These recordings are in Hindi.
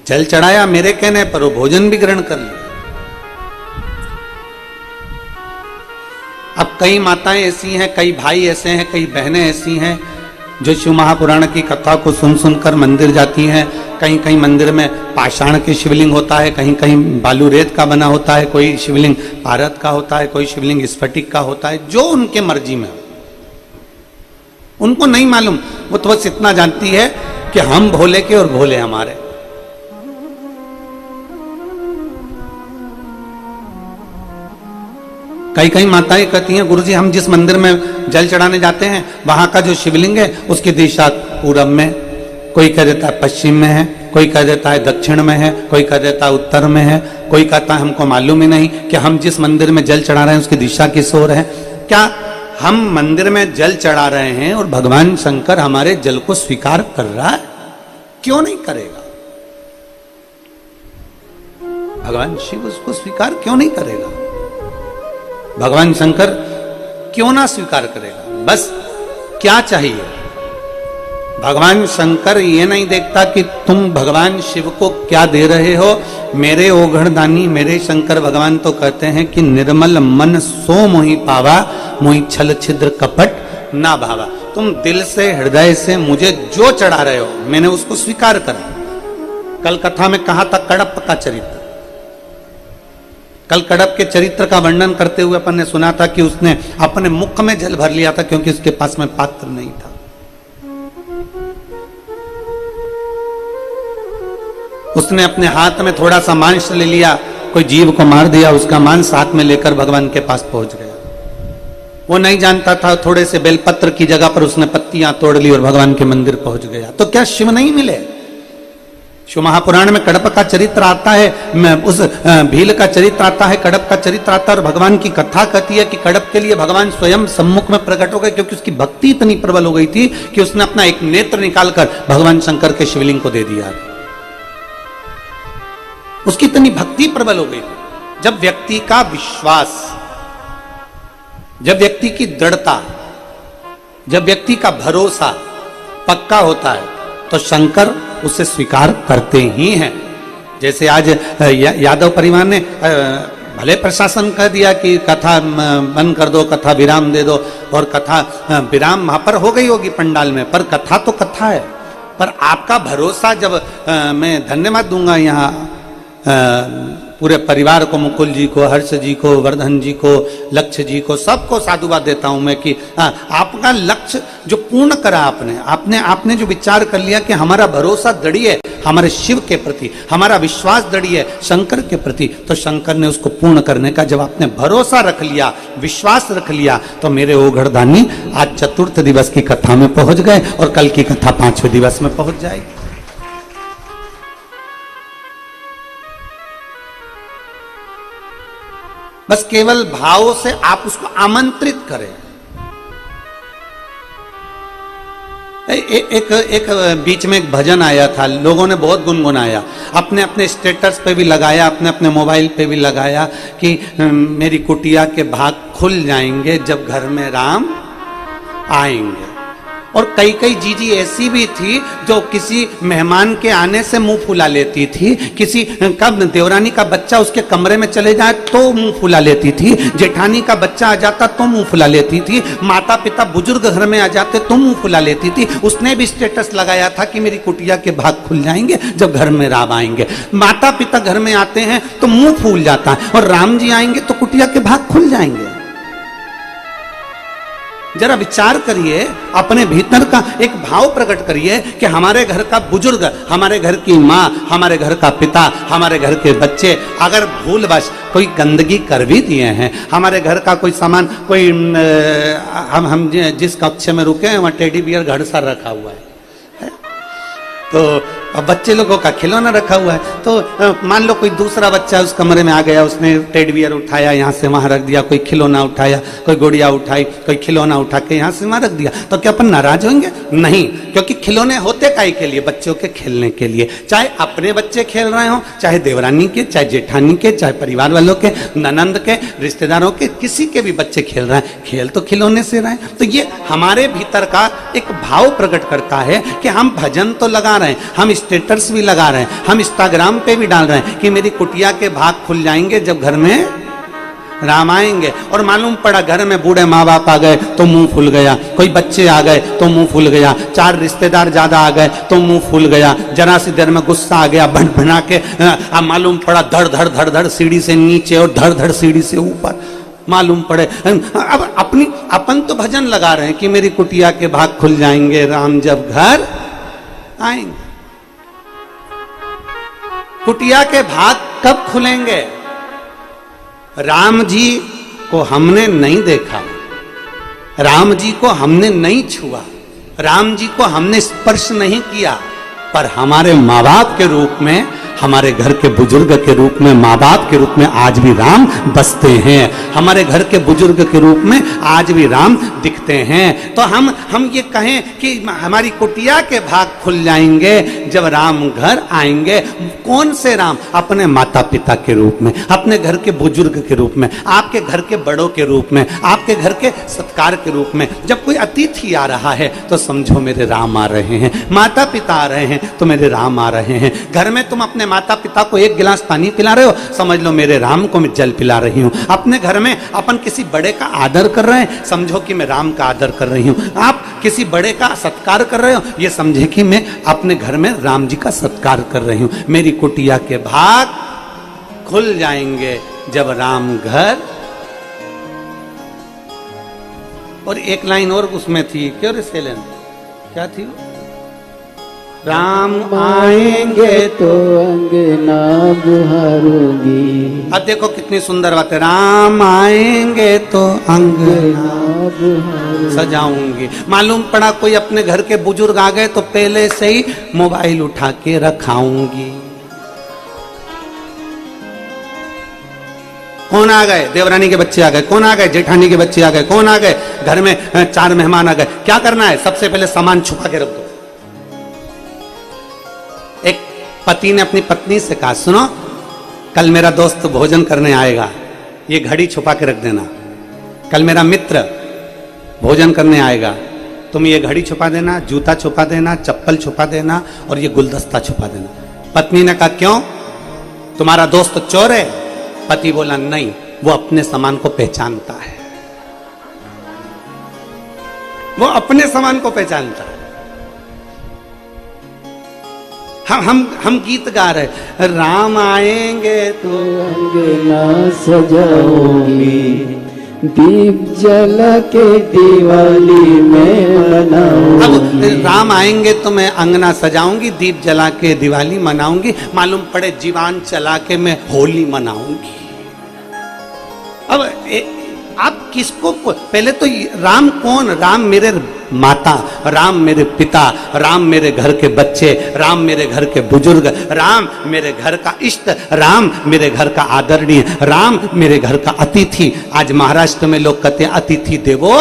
जल चढ़ाया मेरे कहने पर, वो भोजन भी ग्रहण कर लिया। अब कई माताएं ऐसी हैं, कई भाई ऐसे हैं, कई बहनें ऐसी हैं जो शिव महापुराण की कथा को सुन सुनकर मंदिर जाती हैं। कहीं कहीं मंदिर में पाषाण के शिवलिंग होता है, कहीं कहीं बालू रेत का बना होता है, कोई शिवलिंग भारत का होता है, कोई शिवलिंग स्फटिक का होता है, जो उनके मर्जी में हो। उनको नहीं मालूम, वो तो बस इतना जानती है कि हम भोले के और भोले हमारे। कई कई माताएं कहती हैं, गुरुजी हम जिस मंदिर में जल चढ़ाने जाते हैं वहां का जो शिवलिंग है उसकी दिशा पूरब में, कोई कह देता है पश्चिम में है, कोई कह देता है दक्षिण में है, कोई कह देता है उत्तर में है, कोई कहता है हमको मालूम ही नहीं कि हम जिस मंदिर में जल चढ़ा रहे हैं उसकी दिशा किस ओर है। क्या हम मंदिर में जल चढ़ा रहे हैं और भगवान शंकर हमारे जल को स्वीकार कर रहा है? क्यों नहीं करेगा? भगवान शिव उसको स्वीकार क्यों नहीं करेगा? भगवान शंकर क्यों ना स्वीकार करेगा? बस क्या चाहिए? भगवान शंकर ये नहीं देखता कि तुम भगवान शिव को क्या दे रहे हो। मेरे ओघड़दानी मेरे शंकर भगवान तो कहते हैं कि निर्मल मन सो मोहि पावा, मोहि छल छिद्र कपट ना भावा। तुम दिल से हृदय से मुझे जो चढ़ा रहे हो मैंने उसको स्वीकार करा। कल कथा में कहा था कड़प का चरित्र। कल कड़प के चरित्र का वर्णन करते हुए अपन ने सुना था कि उसने अपने मुख में जल भर लिया था क्योंकि उसके पास में पात्र नहीं था। उसने अपने हाथ में थोड़ा सा मांस ले लिया, कोई जीव को मार दिया, उसका मांस हाथ में लेकर भगवान के पास पहुंच गया। वो नहीं जानता था, थोड़े से बेलपत्र की जगह पर उसने पत्तियां तोड़ ली और भगवान के मंदिर पहुंच गया। तो क्या शिव नहीं मिले? शिव महापुराण में कड़प का चरित्र आता है, उस भील का चरित्र आता है, कड़प का चरित्र आता है और भगवान की कथा कहती है कि कड़प के लिए भगवान स्वयं सम्मुख में प्रकट हो गए क्योंकि उसकी भक्ति इतनी प्रबल हो गई थी कि उसने अपना एक नेत्र निकालकर भगवान शंकर के शिवलिंग को दे दिया। उसकी इतनी भक्ति प्रबल हो गई। जब व्यक्ति का विश्वास, जब व्यक्ति की दृढ़ता, जब व्यक्ति का भरोसा पक्का होता है तो शंकर उसे स्वीकार करते ही हैं। जैसे आज यादव परिवार ने भले प्रशासन कह दिया कि कथा बंद कर दो, कथा विराम दे दो, और कथा विराम वहां पर हो गई होगी पंडाल में, पर कथा तो कथा है। पर आपका भरोसा जब मैं धन्यवाद दूंगा यहाँ पूरे परिवार को, मुकुल जी को, हर्ष जी को, वर्धन जी को, लक्ष्य जी को, सबको साधुवाद देता हूं मैं कि आपका लक्ष्य जो पूर्ण करा आपने जो विचार कर लिया कि हमारा भरोसा दृढ़ है हमारे शिव के प्रति, हमारा विश्वास दृढ़ है शंकर के प्रति, तो शंकर ने उसको पूर्ण करने का जब आपने भरोसा रख लिया, विश्वास रख लिया, तो मेरे ओघड़दानी आज चतुर्थ दिवस की कथा में पहुंच गए और कल की कथा 5वें दिवस में पहुंच जाएगी। बस केवल भाव से आप उसको आमंत्रित करें। एक बीच में एक भजन आया था, लोगों ने बहुत गुनगुनाया, अपने अपने स्टेटस पे भी लगाया, अपने अपने मोबाइल पे भी लगाया कि मेरी कुटिया के भाग खुल जाएंगे जब घर में राम आएंगे। और कई कई जीजी ऐसी भी थी जो किसी मेहमान के आने से मुंह फुला लेती थी, किसी का देवरानी का बच्चा उसके कमरे में चले जाए तो मुंह फुला लेती थी, जेठानी का बच्चा आ जाता तो मुंह फुला लेती थी, माता पिता बुजुर्ग घर में आ जाते तो मुंह फुला लेती थी। उसने भी स्टेटस लगाया था कि मेरी कुटिया के भाग खुल जाएंगे जब घर में राम आएंगे। माता पिता घर में आते हैं तो मुंह फूल जाता है और राम जी आएंगे तो कुटिया के भाग खुल जाएंगे। जरा विचार करिए, अपने भीतर का एक भाव प्रकट करिए कि हमारे घर का बुजुर्ग, हमारे घर की माँ, हमारे घर का पिता, हमारे घर के बच्चे अगर भूलवश कोई गंदगी कर भी दिए हैं, हमारे घर का कोई सामान, कोई हम जिस कक्ष में रुके हैं वहाँ टेडी बियर घर सा रखा हुआ है, तो बच्चे लोगों का खिलौना रखा हुआ है, तो मान लो कोई दूसरा बच्चा उस कमरे में आ गया, उसने टेडी बियर उठाया यहाँ से वहां रख दिया, कोई खिलौना उठाया, कोई गुड़िया उठाई, कोई खिलौना उठा के यहाँ से वहां रख दिया, तो क्या अपन नाराज होंगे? नहीं, क्योंकि खिलौने होते काहे के लिए? बच्चों के खेलने के लिए। चाहे अपने बच्चे खेल रहे हो, चाहे देवरानी के, चाहे जेठानी के, चाहे परिवार वालों के, ननंद के, रिश्तेदारों के, किसी के भी बच्चे खेल रहे हैं, खेल तो खिलौने से रहे हैं। तो ये हमारे भीतर का एक भाव प्रकट करता है कि हम भजन तो लगा रहे हैं, हम स्टेटस भी लगा रहे हैं, हम इंस्टाग्राम पे भी डाल रहे हैं कि मेरी कुटिया के भाग खुल जाएंगे जब घर में राम आएंगे। और मालूम पड़ा घर में बूढ़े माँ बाप आ गए तो मुंह फूल गया, कोई बच्चे आ गए तो मुंह फूल गया, 4 रिश्तेदार ज्यादा आ गए तो मुंह फूल गया, जरा सी देर में गुस्सा आ गया, भन भना के मालूम पड़ा धड़ धड़ धड़ धड़ सीढ़ी से नीचे और धड़ धड़ सीढ़ी से ऊपर मालूम पड़े। अब अपन तो भजन लगा रहे हैं कि मेरी कुटिया के भाग खुल जाएंगे राम जब घर आएंगे। कुटिया के भाग कब खुलेंगे? राम जी को हमने नहीं देखा, राम जी को हमने नहीं छुआ, राम जी को हमने स्पर्श नहीं किया, पर हमारे माँ बाप के रूप में, हमारे घर के बुजुर्ग के रूप में, माँ बाप के रूप में आज भी राम बसते हैं, हमारे घर के बुजुर्ग के रूप में आज भी राम दिखते हैं। तो हम ये कहें कि हमारी कुटिया के भाग खुल जाएंगे जब राम घर आएंगे। कौन से राम? अपने माता पिता के रूप में, अपने घर के बुजुर्ग के रूप में, आपके घर के बड़ों के रूप में, आपके घर के सत्कार के रूप में। जब कोई अतिथि आ रहा है तो समझो मेरे राम आ रहे हैं, माता पिता आ रहे हैं तो मेरे राम आ रहे हैं। घर में तुम अपने माता पिता को 1 गिलास पानी पिला रहे हो, समझ लो मेरे राम को मैं जल पिला रही हूं। अपने घर में अपन किसी बड़े का आदर कर रहे हैं, समझो कि मैं राम का आदर कर रही हूं। आप किसी बड़े का सत्कार कर रहे हो, ये समझे कि मैं अपने घर में राम जी का सत्कार कर रही हूं। मेरी कुटिया के भाग खुल जाएंगे जब राम घर। और एक लाइन और उसमें थी, क्यों रे सेलन, क्या थी? राम आएंगे तो अंगना बुहारूंगी। अब देखो कितनी सुंदर बात है, राम आएंगे तो अंगना सजाऊंगी। मालूम पड़ा कोई अपने घर के बुजुर्ग आ गए तो पहले से ही मोबाइल उठा के रखाऊंगी। कौन आ गए? देवरानी के बच्चे आ गए, कौन आ गए? जेठानी के बच्चे आ गए, कौन आ गए? घर में 4 मेहमान आ गए। क्या करना है? सबसे पहले सामान छुपा के रख दो। एक पति ने अपनी पत्नी से कहा, सुनो कल मेरा दोस्त भोजन करने आएगा, ये घड़ी छुपा के रख देना। कल मेरा मित्र भोजन करने आएगा, तुम ये घड़ी छुपा देना, जूता छुपा देना, चप्पल छुपा देना और ये गुलदस्ता छुपा देना। पत्नी ने कहा क्यों, तुम्हारा दोस्त चोर है? पति बोला नहीं, वो अपने सामान को पहचानता है, वो अपने सामान को पहचानता है। हम गीत गा रहे, राम आएंगे तो अंगना सजाऊंगी, दीप जला के दिवाली में मनाऊंगी। अब राम आएंगे तो मैं अंगना सजाऊंगी, दीप जला के दिवाली मनाऊंगी, मालूम पड़े जीवान चला के मैं होली मनाऊंगी। अब आप किसको, पहले तो राम कौन? राम मेरे माता, राम मेरे पिता, राम मेरे घर के बच्चे, राम मेरे घर के बुजुर्ग, राम मेरे घर का इष्ट, राम मेरे घर का आदरणीय, राम मेरे घर का अतिथि। आज महाराष्ट्र में लोग कहते हैं अतिथि देवो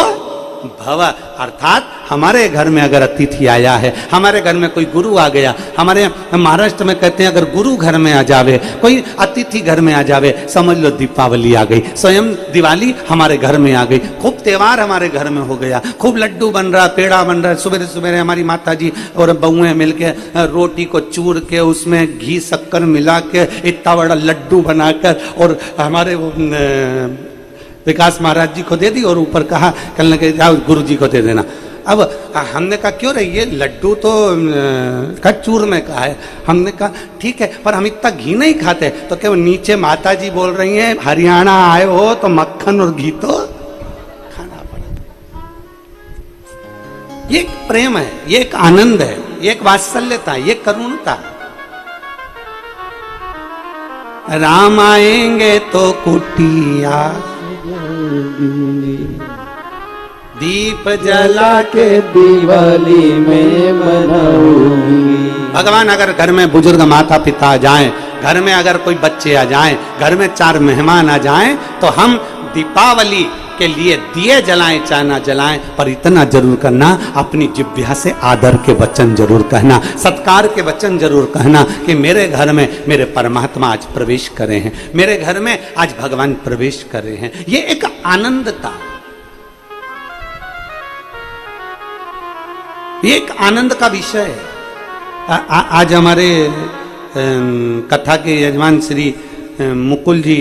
भव, अर्थात हमारे घर में अगर अतिथि आया है, हमारे घर में कोई गुरु आ गया, हमारे महाराष्ट्र में कहते हैं अगर गुरु घर में आ जावे, कोई अतिथि घर में आ जावे, समझ लो दीपावली आ गई, स्वयं दिवाली हमारे घर में आ गई, खूब त्योहार हमारे घर में हो गया, खूब लड्डू बन रहा, पेड़ा बन रहा। सुबह सुबह हमारी माता जी और बहुएं मिलके रोटी को चूर के उसमें घी शक्कर मिला के इतना बड़ा लड्डू बनाकर और हमारे विकास महाराज जी को दे दी और ऊपर कहा कल ने जाओ गुरु जी को दे देना। अब हमने कहा क्यों रे, ये लड्डू तो चूर में कहा है। हमने कहा ठीक है, पर हम इतना घी नहीं खाते। तो क्या नीचे माता जी बोल रही हैं हरियाणा आए हो तो मक्खन और घी तो खाना पड़ा। ये एक प्रेम है, ये एक आनंद है, ये एक वात्सल्यता, ये करुणता। राम आएंगे तो कुटिया दीप जला के दिवाली में मनाऊंगी। भगवान अगर घर में बुजुर्ग माता पिता आ जाएं, घर में अगर कोई बच्चे आ जाएं, घर में 4 मेहमान आ जाएं, तो हम दीपावली के लिए दिए जलाएं चाहे ना जलाएं, पर इतना जरूर करना, अपनी जिह्वा से आदर के वचन जरूर कहना, सत्कार के वचन जरूर कहना कि मेरे घर में मेरे परमात्मा आज प्रवेश करे हैं, मेरे घर में आज भगवान प्रवेश कर रहे हैं। ये एक आनंद था, ये एक आनंद का विषय है। आज हमारे कथा के यजमान श्री मुकुल जी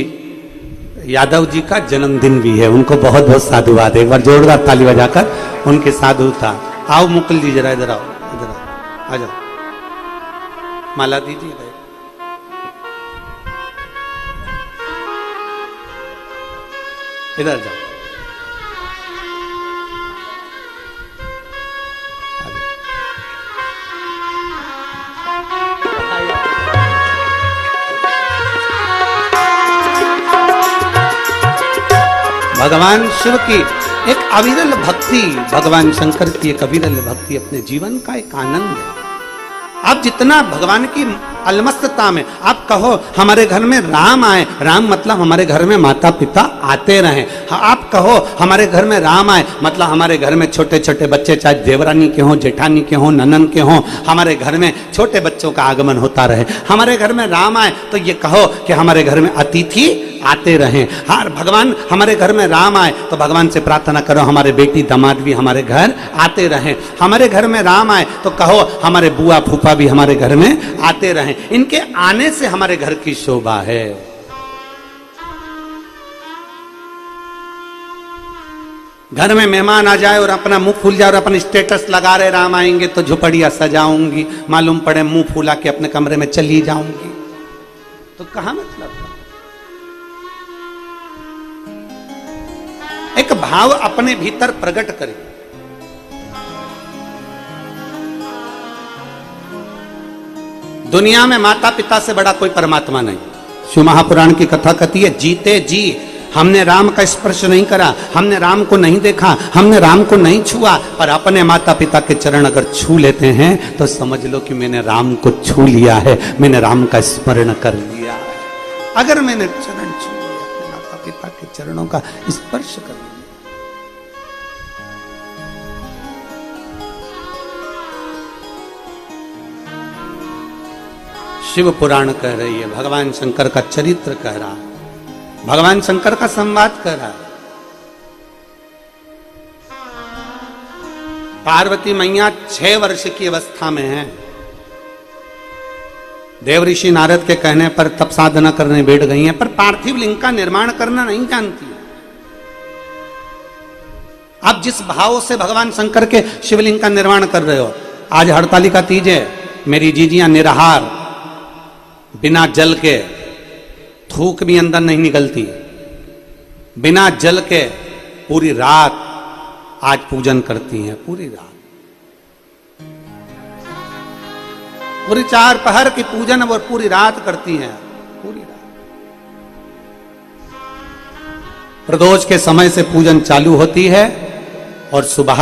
यादव जी का जन्मदिन भी है। उनको बहुत बहुत साधुवाद। एक बार जोरदार ताली बजाकर उनके साधुता। आओ मुकुल जी जरा इधर आओ, इधर आओ, आ जाओ, माला दीजिए। इधर जाओ। भगवान शिव की एक अविरल भक्ति, भगवान शंकर की एक अविरल भक्ति अपने जीवन का एक आनंद है। आप जितना भगवान की अलमस्तता में आप कहो हमारे घर में राम आए, राम मतलब हमारे घर में माता पिता आते रहें। आप कहो हमारे घर में राम आए मतलब हमारे घर में छोटे छोटे बच्चे, चाहे देवरानी के हों, जेठानी के हों, ननन के हों, हमारे घर में छोटे बच्चों का आगमन होता रहे। हमारे घर में राम आए तो ये कहो कि हमारे घर में अतिथि आते रहें। हाँ, भगवान हमारे घर में राम आए तो भगवान से प्रार्थना करो हमारे बेटी दामाद भी हमारे घर आते रहें। हमारे घर में राम आए तो कहो हमारे बुआ फूफा भी हमारे घर में आते रहें। इनके आने से हमारे घर की शोभा है। घर में मेहमान आ जाए और अपना मुंह फूल जाए और अपन स्टेटस लगा रहे राम आएंगे तो झुपड़ियां सजाऊंगी, मालूम पड़े मुंह फूला के अपने कमरे में चली जाऊंगी, तो कहां मतलब था? एक भाव अपने भीतर प्रकट करे। दुनिया में माता पिता से बड़ा कोई परमात्मा नहीं। शिव महापुराण की कथा कहती है जीते जी हमने राम का स्पर्श नहीं करा, हमने राम को नहीं देखा, हमने राम को नहीं छुआ, पर अपने माता पिता के चरण अगर छू लेते हैं तो समझ लो कि मैंने राम को छू लिया है, मैंने राम का स्मरण कर लिया है। अगर मैंने चरण छू लिया, अपने माता पिता के चरणों का स्पर्श कर लिया। शिव पुराण कह रही है, भगवान शंकर का चरित्र कह रहा है, भगवान शंकर का संवाद कह रहा है। पार्वती मैया 6 वर्ष की अवस्था में है। देव ऋषि नारद के कहने पर तप साधना करने बैठ गई हैं, पर पार्थिव लिंग का निर्माण करना नहीं जानती। आप जिस भाव से भगवान शंकर के शिवलिंग का निर्माण कर रहे हो, आज हड़तालिका तीज है, मेरी जीजियां निराहार बिना जल के, थूक भी अंदर नहीं निकलती, बिना जल के पूरी रात आज पूजन करती हैं। पूरी रात, पूरी 4 पहर की पूजन वो पूरी रात करती हैं। पूरी रात प्रदोष के समय से पूजन चालू होती है और सुबह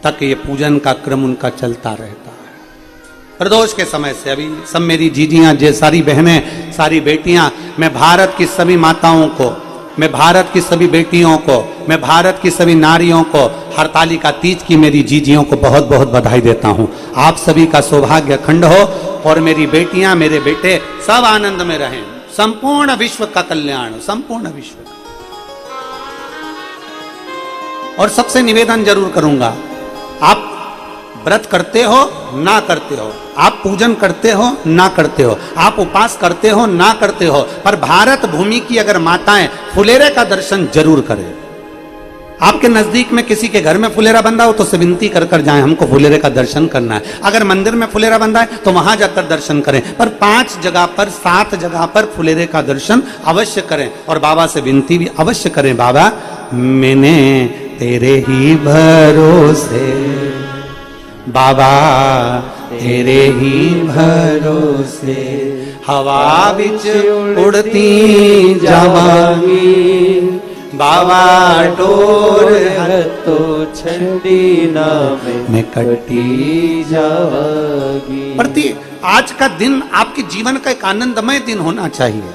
तक ये पूजन का क्रम उनका चलता रहता है। प्रदोष के समय से अभी सब मेरी जीजियां, जे सारी बहनें, सारी बेटियां, मैं भारत की सभी माताओं को, मैं भारत की सभी बेटियों को, मैं भारत की सभी नारियों को हरतालिका तीज की मेरी जीजियों को बहुत बहुत बधाई देता हूं। आप सभी का सौभाग्य अखंड हो और मेरी बेटियां, मेरे बेटे सब आनंद में रहें। संपूर्ण विश्व का कल्याण, संपूर्ण विश्व का। और सबसे निवेदन जरूर करूंगा, आप व्रत करते हो ना करते हो, आप पूजन करते हो ना करते हो, आप उपवास करते हो ना करते हो, पर भारत भूमि की अगर माताएं फुलेरे का दर्शन जरूर करें। आपके नजदीक में किसी के घर में फुलेरा बंधा हो तो से विनती कर कर जाएं, हमको फुलेरे का दर्शन करना है। अगर मंदिर में फुलेरा बंधा है तो वहां जाकर दर्शन करें, पर 5 जगह पर 7 जगह पर फुलेरे का दर्शन अवश्य करें और बाबा से विनती भी अवश्य करें, बाबा मैंने तेरे ही भरोसे, बाबा तेरे ही भरोसे हवा बिच उड़ती जावांगी, बाबा डोर तो छड़ी ना मैं कटी जावांगी। प्रति आज का दिन आपके जीवन का एक आनंदमय दिन होना चाहिए।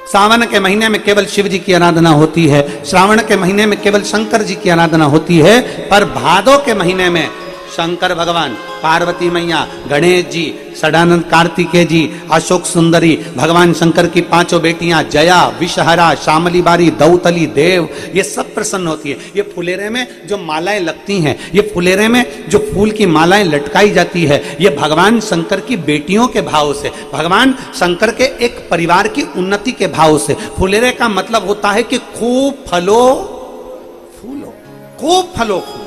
सावन के महीने में केवल शिव जी की आराधना होती है, श्रावण के महीने में केवल शंकर जी की आराधना होती है, पर भादो के महीने में शंकर भगवान, पार्वती मैया, गणेश जी, सदानंद कार्तिकेय जी, अशोक सुंदरी, भगवान शंकर की पांचों बेटियां जया, विषहरा, शामली बारी, दौतली, देव, ये सब प्रसन्न होती है। ये फुलेरे में जो मालाएं लगती हैं, ये फुलेरे में जो फूल की मालाएं लटकाई जाती है, ये भगवान शंकर की बेटियों के भाव से, भगवान शंकर के एक परिवार की उन्नति के भाव से। फुलेरे का मतलब होता है कि खूब फलो फूलो, खूब फलो फूलो।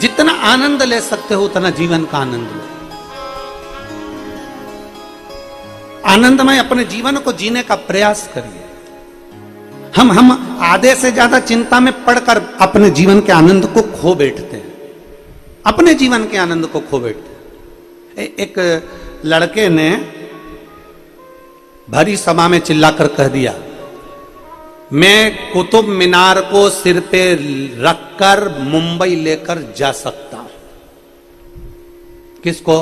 जितना आनंद ले सकते हो उतना जीवन का आनंद लो। आनंदमय अपने जीवन को जीने का प्रयास करिए। हम आधे से ज्यादा चिंता में पड़कर अपने जीवन के आनंद को खो बैठते हैं, अपने जीवन के आनंद को खो बैठते हैं। एक लड़के ने भरी सभा में चिल्लाकर कह दिया, मैं कुतुब मीनार को सिर पे रखकर मुंबई लेकर जा सकता हूं। किसको?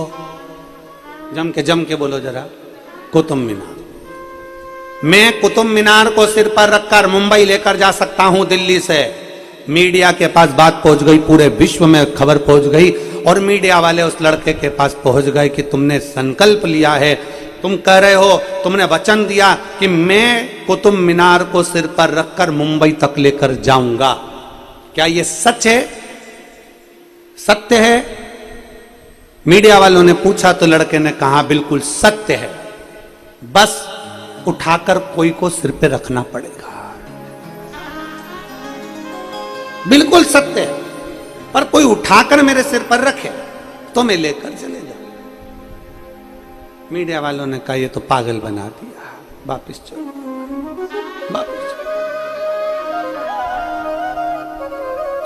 जम के बोलो जरा। कुतुब मीनार। मैं कुतुब मीनार को सिर पर रखकर मुंबई लेकर जा सकता हूं दिल्ली से। मीडिया के पास बात पहुंच गई, पूरे विश्व में खबर पहुंच गई और मीडिया वाले उस लड़के के पास पहुंच गए कि तुमने संकल्प लिया है, तुम कह रहे हो, तुमने वचन दिया कि मैं कुतुब मीनार को सिर पर रखकर मुंबई तक लेकर जाऊंगा। क्या यह सच है? सत्य है? मीडिया वालों ने पूछा तो लड़के ने कहा बिल्कुल सत्य है, बस उठाकर कोई को सिर पे रखना पड़ेगा। बिल्कुल सत्य है, पर कोई उठाकर मेरे सिर पर रखे तो मैं लेकर चले जाऊं। मीडिया वालों ने कहा ये तो पागल बना दिया, वापिस चलो, वापिस चलो।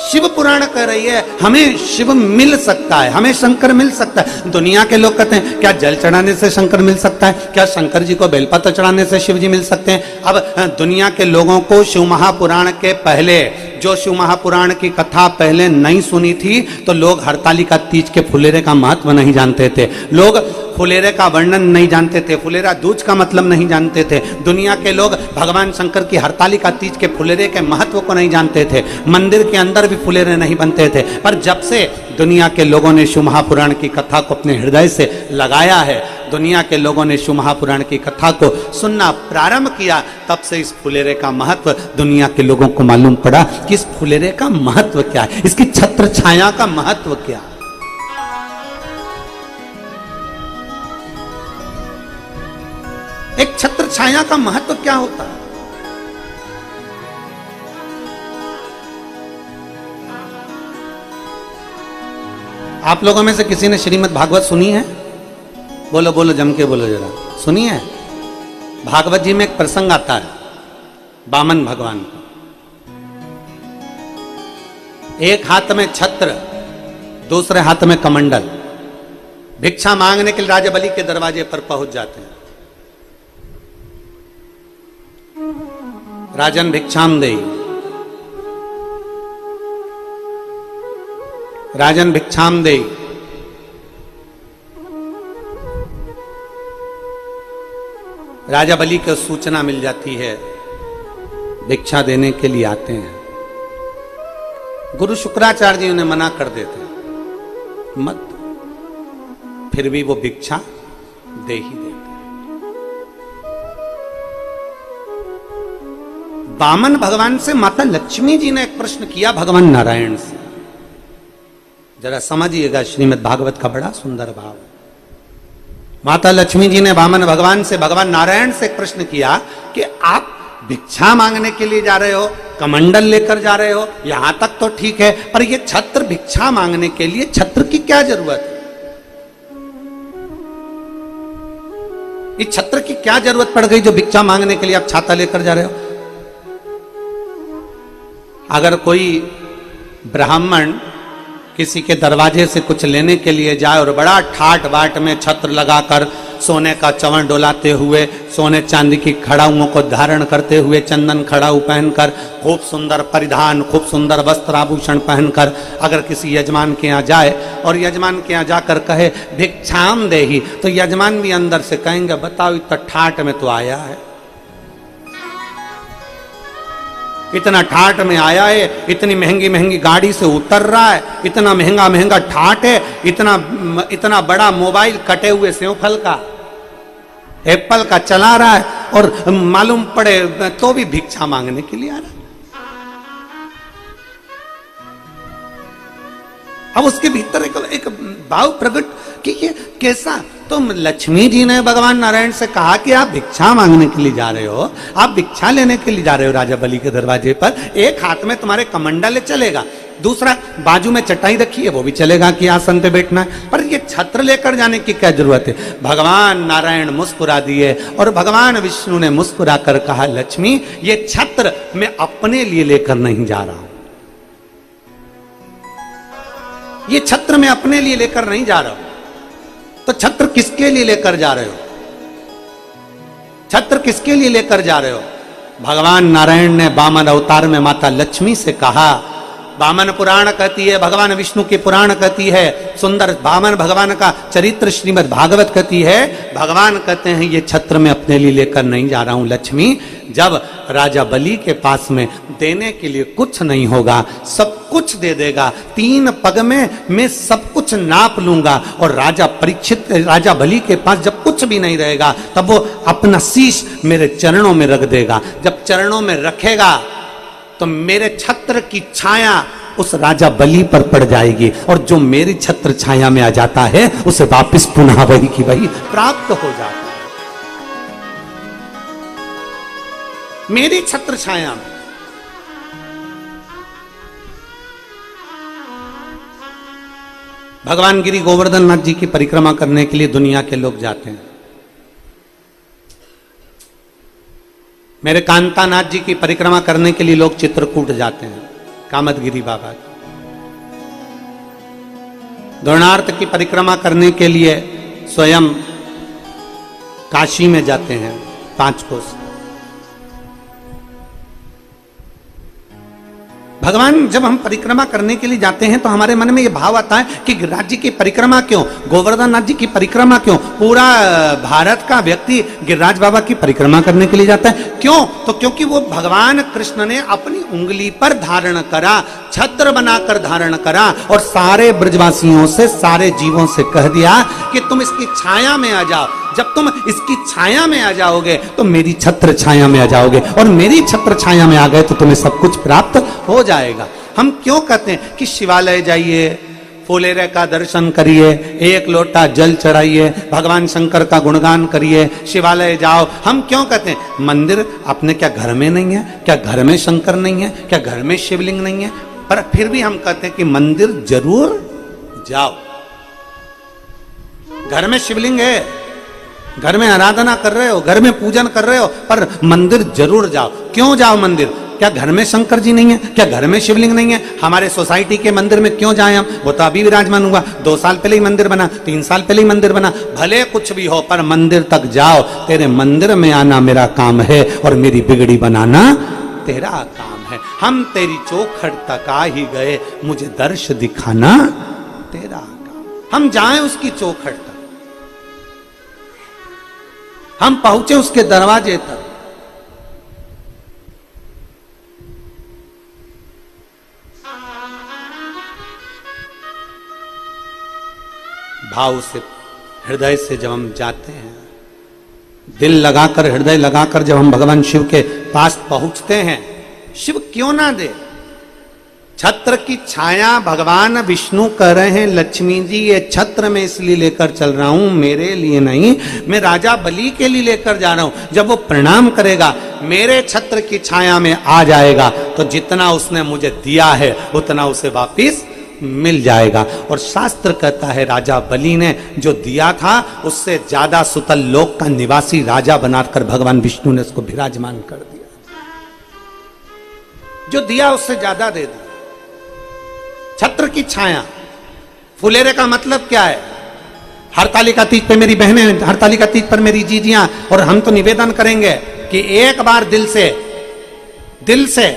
शिव पुराण कह रही है हमें शिव मिल सकता है, हमें शंकर मिल सकता है। दुनिया के लोग कहते हैं क्या जल चढ़ाने से शंकर मिल सकता है? क्या शंकर जी को बेलपत्र चढ़ाने से शिव जी मिल सकते हैं? अब दुनिया के लोगों को शिव महापुराण के पहले, जो शिव महापुराण की कथा पहले नहीं सुनी थी, तो लोग हरतालिका तीज के फुलेरे का महत्व नहीं जानते थे, लोग फुलेरे का वर्णन नहीं जानते थे, फुलेरा दूज का मतलब नहीं जानते थे। दुनिया के लोग भगवान शंकर की हरतालिका तीज के फुलेरे के महत्व को नहीं जानते थे। मंदिर के अंदर भी फुलेरे नहीं बनते थे। पर जब से दुनिया के लोगों ने शिव महापुराण की कथा को अपने हृदय से लगाया है, दुनिया के लोगों ने शिव महापुराण की कथा को सुनना प्रारंभ किया, तब से इस फुलेरे का महत्व दुनिया के लोगों को मालूम पड़ा कि इस फुलेरे का महत्व क्या है, इसकी छत्र छाया का महत्व क्या है। एक छत्र छाया का महत्व क्या होता है? आप लोगों में से किसी ने श्रीमद् भागवत सुनी है? बोलो बोलो, जम के बोलो जरा। सुनी है? भागवत जी में एक प्रसंग आता है वामन भगवान का। एक हाथ में छत्र, दूसरे हाथ में कमंडल, भिक्षा मांगने के लिए राजा बलि के दरवाजे पर पहुंच जाते हैं। राजन भिक्षाम देई, राजन भिक्षाम देई। राजा बलि को सूचना मिल जाती है, भिक्षा देने के लिए आते हैं। गुरु शुक्राचार्य जी उन्हें मना कर देते हैं, मत, फिर भी वो भिक्षा दे ही देते। वामन भगवान से माता लक्ष्मी जी ने एक प्रश्न किया भगवान नारायण से, जरा समझिएगा, श्रीमद् भागवत का बड़ा सुंदर भाव है। माता लक्ष्मी जी ने वामन भगवान से, भगवान नारायण से एक प्रश्न किया कि आप भिक्षा मांगने के लिए जा रहे हो, कमंडल लेकर जा रहे हो, यहां तक तो ठीक है, पर ये छत्र भिक्षा मांगने के लिए छत्र की क्या जरूरत है? इस छत्र की क्या जरूरत पड़ गई जो भिक्षा मांगने के लिए आप छाता लेकर जा रहे हो? अगर कोई ब्राह्मण किसी के दरवाजे से कुछ लेने के लिए जाए और बड़ा ठाट बाट में छत्र लगाकर, सोने का चवण डोलाते हुए, सोने चांदी की खड़ाऊओं को धारण करते हुए, चंदन खड़ाऊ पहनकर, खूब सुंदर परिधान, खूब सुंदर वस्त्र आभूषण पहनकर अगर किसी यजमान के यहाँ जाए और यजमान के यहाँ जाकर कहे भिक्षाम देहि, तो यजमान भी अंदर से कहेंगे बताओ इतना ठाट में तो आया है, इतना ठाट में आया है, इतनी महंगी महंगी गाड़ी से उतर रहा है, इतना महंगा महंगा ठाट है, इतना बड़ा मोबाइल कटे हुए सेवफल का, एप्पल का चला रहा है, और मालूम पड़े तो भी भिक्षा मांगने के लिए आ रहा है। अब उसके भीतर एक भाव प्रकट कि ये कैसा, तो लक्ष्मी जी ने भगवान नारायण से कहा कि आप भिक्षा मांगने के लिए जा रहे हो, आप भिक्षा लेने के लिए जा रहे हो राजा बलि के दरवाजे पर, एक हाथ में तुम्हारे कमंडल चलेगा, दूसरा बाजू में चटाई रखी है वो भी चलेगा कि आसन पे बैठना है, पर ये छत्र लेकर जाने की क्या जरूरत है। भगवान नारायण मुस्कुरा दिए और भगवान विष्णु ने मुस्कुरा कर कहा, लक्ष्मी ये छत्र मैं अपने लिए लेकर नहीं जा रहा हूं, ये छत्र मैं अपने लिए लेकर नहीं जा रहा हूं। तो छत्र किसके लिए लेकर जा रहे हो, छत्र किसके लिए लेकर जा रहे हो। भगवान नारायण ने वामन अवतार में माता लक्ष्मी से कहा, वामन पुराण कहती है, भगवान विष्णु की पुराण कहती है, सुंदर वामन भगवान का चरित्र श्रीमद् भागवत कहती है, भगवान कहते हैं ये छत्र मैं अपने लिए लेकर नहीं जा रहा हूं लक्ष्मी, जब राजा बलि के पास में देने के लिए कुछ नहीं होगा, सब कुछ दे देगा, 3 पग में मैं सब कुछ नाप लूंगा, और राजा बलि के पास जब कुछ भी नहीं रहेगा तब वो अपना शीश मेरे चरणों में रख देगा, जब चरणों में रखेगा तो मेरे छत्र की छाया उस राजा बलि पर पड़ जाएगी, और जो मेरी छत्र छाया में आ जाता है उसे वापस पुनः वही की वही प्राप्त हो जाता है। मेरी छत्र छाया में भगवान गिरि गोवर्धन नाथ जी की परिक्रमा करने के लिए दुनिया के लोग जाते हैं। मेरे कांतानाथ जी की परिक्रमा करने के लिए लोग चित्रकूट जाते हैं, कामदगिरी बाबा की। द्रोणार्थ की परिक्रमा करने के लिए स्वयं काशी में जाते हैं 5 कोस। भगवान जब हम परिक्रमा करने के लिए जाते हैं तो हमारे मन में यह भाव आता है कि गिरिराज जी की परिक्रमा क्यों, गोवर्धन नाथ जी की परिक्रमा क्यों, पूरा भारत का व्यक्ति गिरिराज बाबा की परिक्रमा करने के लिए जाता है, क्यों? तो क्योंकि वो भगवान कृष्ण ने अपनी उंगली पर धारण करा, छत्र बनाकर धारण करा, और सारे ब्रजवासियों से, सारे जीवों से कह दिया कि तुम इसकी छाया में आ जाओ, जब तुम इसकी छाया में आ जाओगे तो मेरी छत्र छाया में आ जाओगे, और मेरी छत्र छाया में आ गए तो तुम्हें सब कुछ प्राप्त हो जाएगा। हम क्यों कहते हैं कि शिवालय जाइए, फुलेरे का दर्शन करिए, 1 लोटा जल चढ़ाइए, भगवान शंकर का गुणगान करिए, शिवालय जाओ। हम क्यों कहते हैं? मंदिर अपने क्या घर में नहीं है? क्या घर में शंकर नहीं है? क्या घर में शिवलिंग नहीं है? पर फिर भी हम कहते हैं कि मंदिर जरूर जाओ। घर में शिवलिंग है, घर में आराधना कर रहे हो, घर में पूजन कर रहे हो, पर मंदिर जरूर जाओ। क्यों जाओ मंदिर? क्या घर में शंकर जी नहीं है? क्या घर में शिवलिंग नहीं है? हमारे सोसाइटी के मंदिर में क्यों जाए हम? वो तो अभी विराजमान हुआ, 2 साल पहले ही मंदिर बना, 3 साल पहले ही मंदिर बना। भले कुछ भी हो पर मंदिर तक जाओ। तेरे मंदिर में आना मेरा काम है और मेरी बिगड़ी बनाना तेरा काम है। हम तेरी चौखट तक आ ही गए, मुझे दर्श दिखाना तेरा काम। हम जाएं उसकी चौखट तक, हम पहुंचे उसके दरवाजे तक। भाव से, हृदय से जब हम जाते हैं, दिल लगाकर, हृदय लगाकर जब हम भगवान शिव के पास पहुंचते हैं, शिव क्यों ना दे? छत्र की छाया भगवान विष्णु कह रहे हैं, लक्ष्मी जी ये छत्र मैं इसलिए लेकर चल रहा हूं, मेरे लिए नहीं, मैं राजा बलि के लिए लेकर जा रहा हूं। जब वो प्रणाम करेगा, मेरे छत्र की छाया में आ जाएगा, तो जितना उसने मुझे दिया है उतना उसे वापिस मिल जाएगा। और शास्त्र कहता है राजा बलि ने जो दिया था उससे ज्यादा सुतल लोक का निवासी राजा बनाकर भगवान विष्णु ने उसको विराजमान कर दिया। जो दिया उससे ज्यादा दे दिया। छत्र की छाया, फुलेरे का मतलब क्या है? हरतालिका तीज पे मेरी बहनें, हरतालिका तीज पर मेरी जीजियां, और हम तो निवेदन करेंगे कि एक बार दिल से,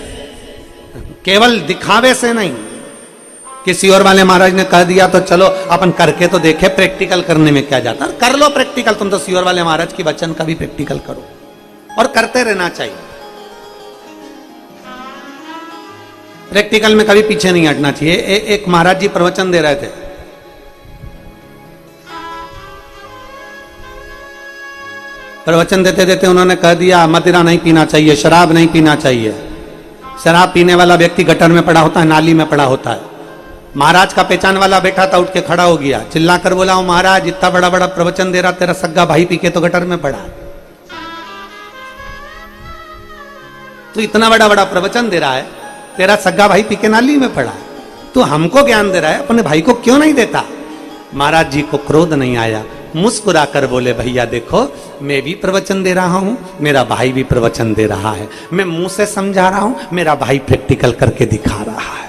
केवल दिखावे से नहीं। किसी और वाले महाराज ने कह दिया तो चलो अपन करके तो देखे, प्रैक्टिकल करने में क्या जाता? कर लो प्रैक्टिकल, तुम तो सियोर वाले महाराज की वचन का भी प्रैक्टिकल करो, और करते रहना चाहिए। प्रैक्टिकल में कभी पीछे नहीं हटना चाहिए। एक महाराज जी प्रवचन दे रहे थे, प्रवचन देते देते उन्होंने कह दिया मदिरा नहीं पीना चाहिए, शराब नहीं पीना चाहिए। शराब पीने वाला व्यक्ति गटर में पड़ा होता है, नाली में पड़ा होता है। महाराज का पहचान वाला बैठा था, उठ के खड़ा हो गया, चिल्ला कर बोला, ओ महाराज इतना बड़ा बड़ा प्रवचन दे रहा, तेरा सग्गा भाई पी के तो गटर में पड़ा। तो इतना बड़ा बड़ा प्रवचन दे रहा है, तेरा सग्गा भाई पी के नाली में पड़ा, तो हमको ज्ञान दे रहा है, अपने भाई को क्यों नहीं देता? महाराज जी को क्रोध नहीं आया, मुस्कुरा कर बोले, भैया देखो मैं भी प्रवचन दे रहा हूं, मेरा भाई भी प्रवचन दे रहा है, मैं मुंह से समझा रहा हूं, मेरा भाई प्रैक्टिकल करके दिखा रहा है।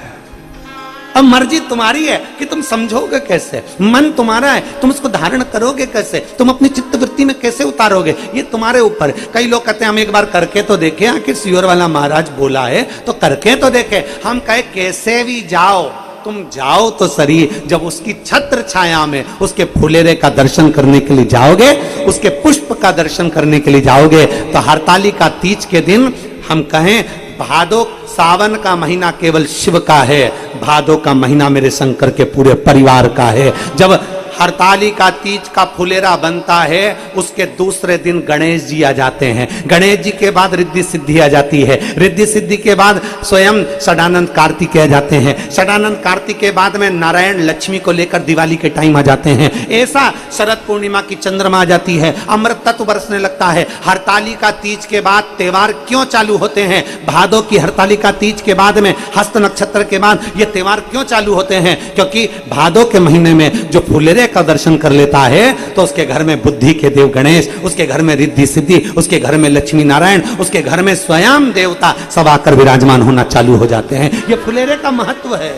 अब मर्जी तुम्हारी है कि तुम समझोगे कैसे, मन तुम्हारा है, तुम उसको धारण करोगे कैसे, तुम अपनी चित्तवृत्ति में कैसे उतारोगे, ये तुम्हारे ऊपर। कई लोग कहते हैं हम एक बार करके तो देखें, आखिर सियोर वाला महाराज बोला है तो करके तो देखे। हम कहे कैसे भी जाओ, तुम जाओ तो सही, जब उसकी छत्र छाया में उसके फुलेरे का दर्शन करने के लिए जाओगे, उसके पुष्प का दर्शन करने के लिए जाओगे, तो हरतालिका तीज के दिन हम कहें भादो सावन का महीना केवल शिव का है, भादो का महीना मेरे शंकर के पूरे परिवार का है। जब हरतालिका तीज का फुलेरा बनता है, उसके दूसरे दिन गणेश जी आ जाते हैं, गणेश जी के बाद रिद्धि सिद्धि आ जाती है, रिद्धि सिद्धि के बाद स्वयं षडानंद कार्तिक आ जाते हैं, षडानंद कार्तिक के बाद में नारायण लक्ष्मी को लेकर दिवाली के टाइम आ जाते हैं। ऐसा शरद पूर्णिमा की चंद्रमा आ जाती है, अमृत तत्व बरसने लगता है। हरतालिका तीज के बाद त्योहार क्यों चालू होते हैं? भादो की हरतालिका तीज के बाद में हस्त नक्षत्र के बाद ये त्योहार क्यों चालू होते हैं? क्योंकि भादो के महीने में जो फुलेरे का दर्शन कर लेता है तो उसके घर में बुद्धि के देव गणेश, उसके घर में रिद्धि सिद्धि, उसके घर में लक्ष्मी नारायण, उसके घर में स्वयं देवता सब आकर विराजमान होना चालू हो जाते हैं। ये फुलेरे का महत्व है।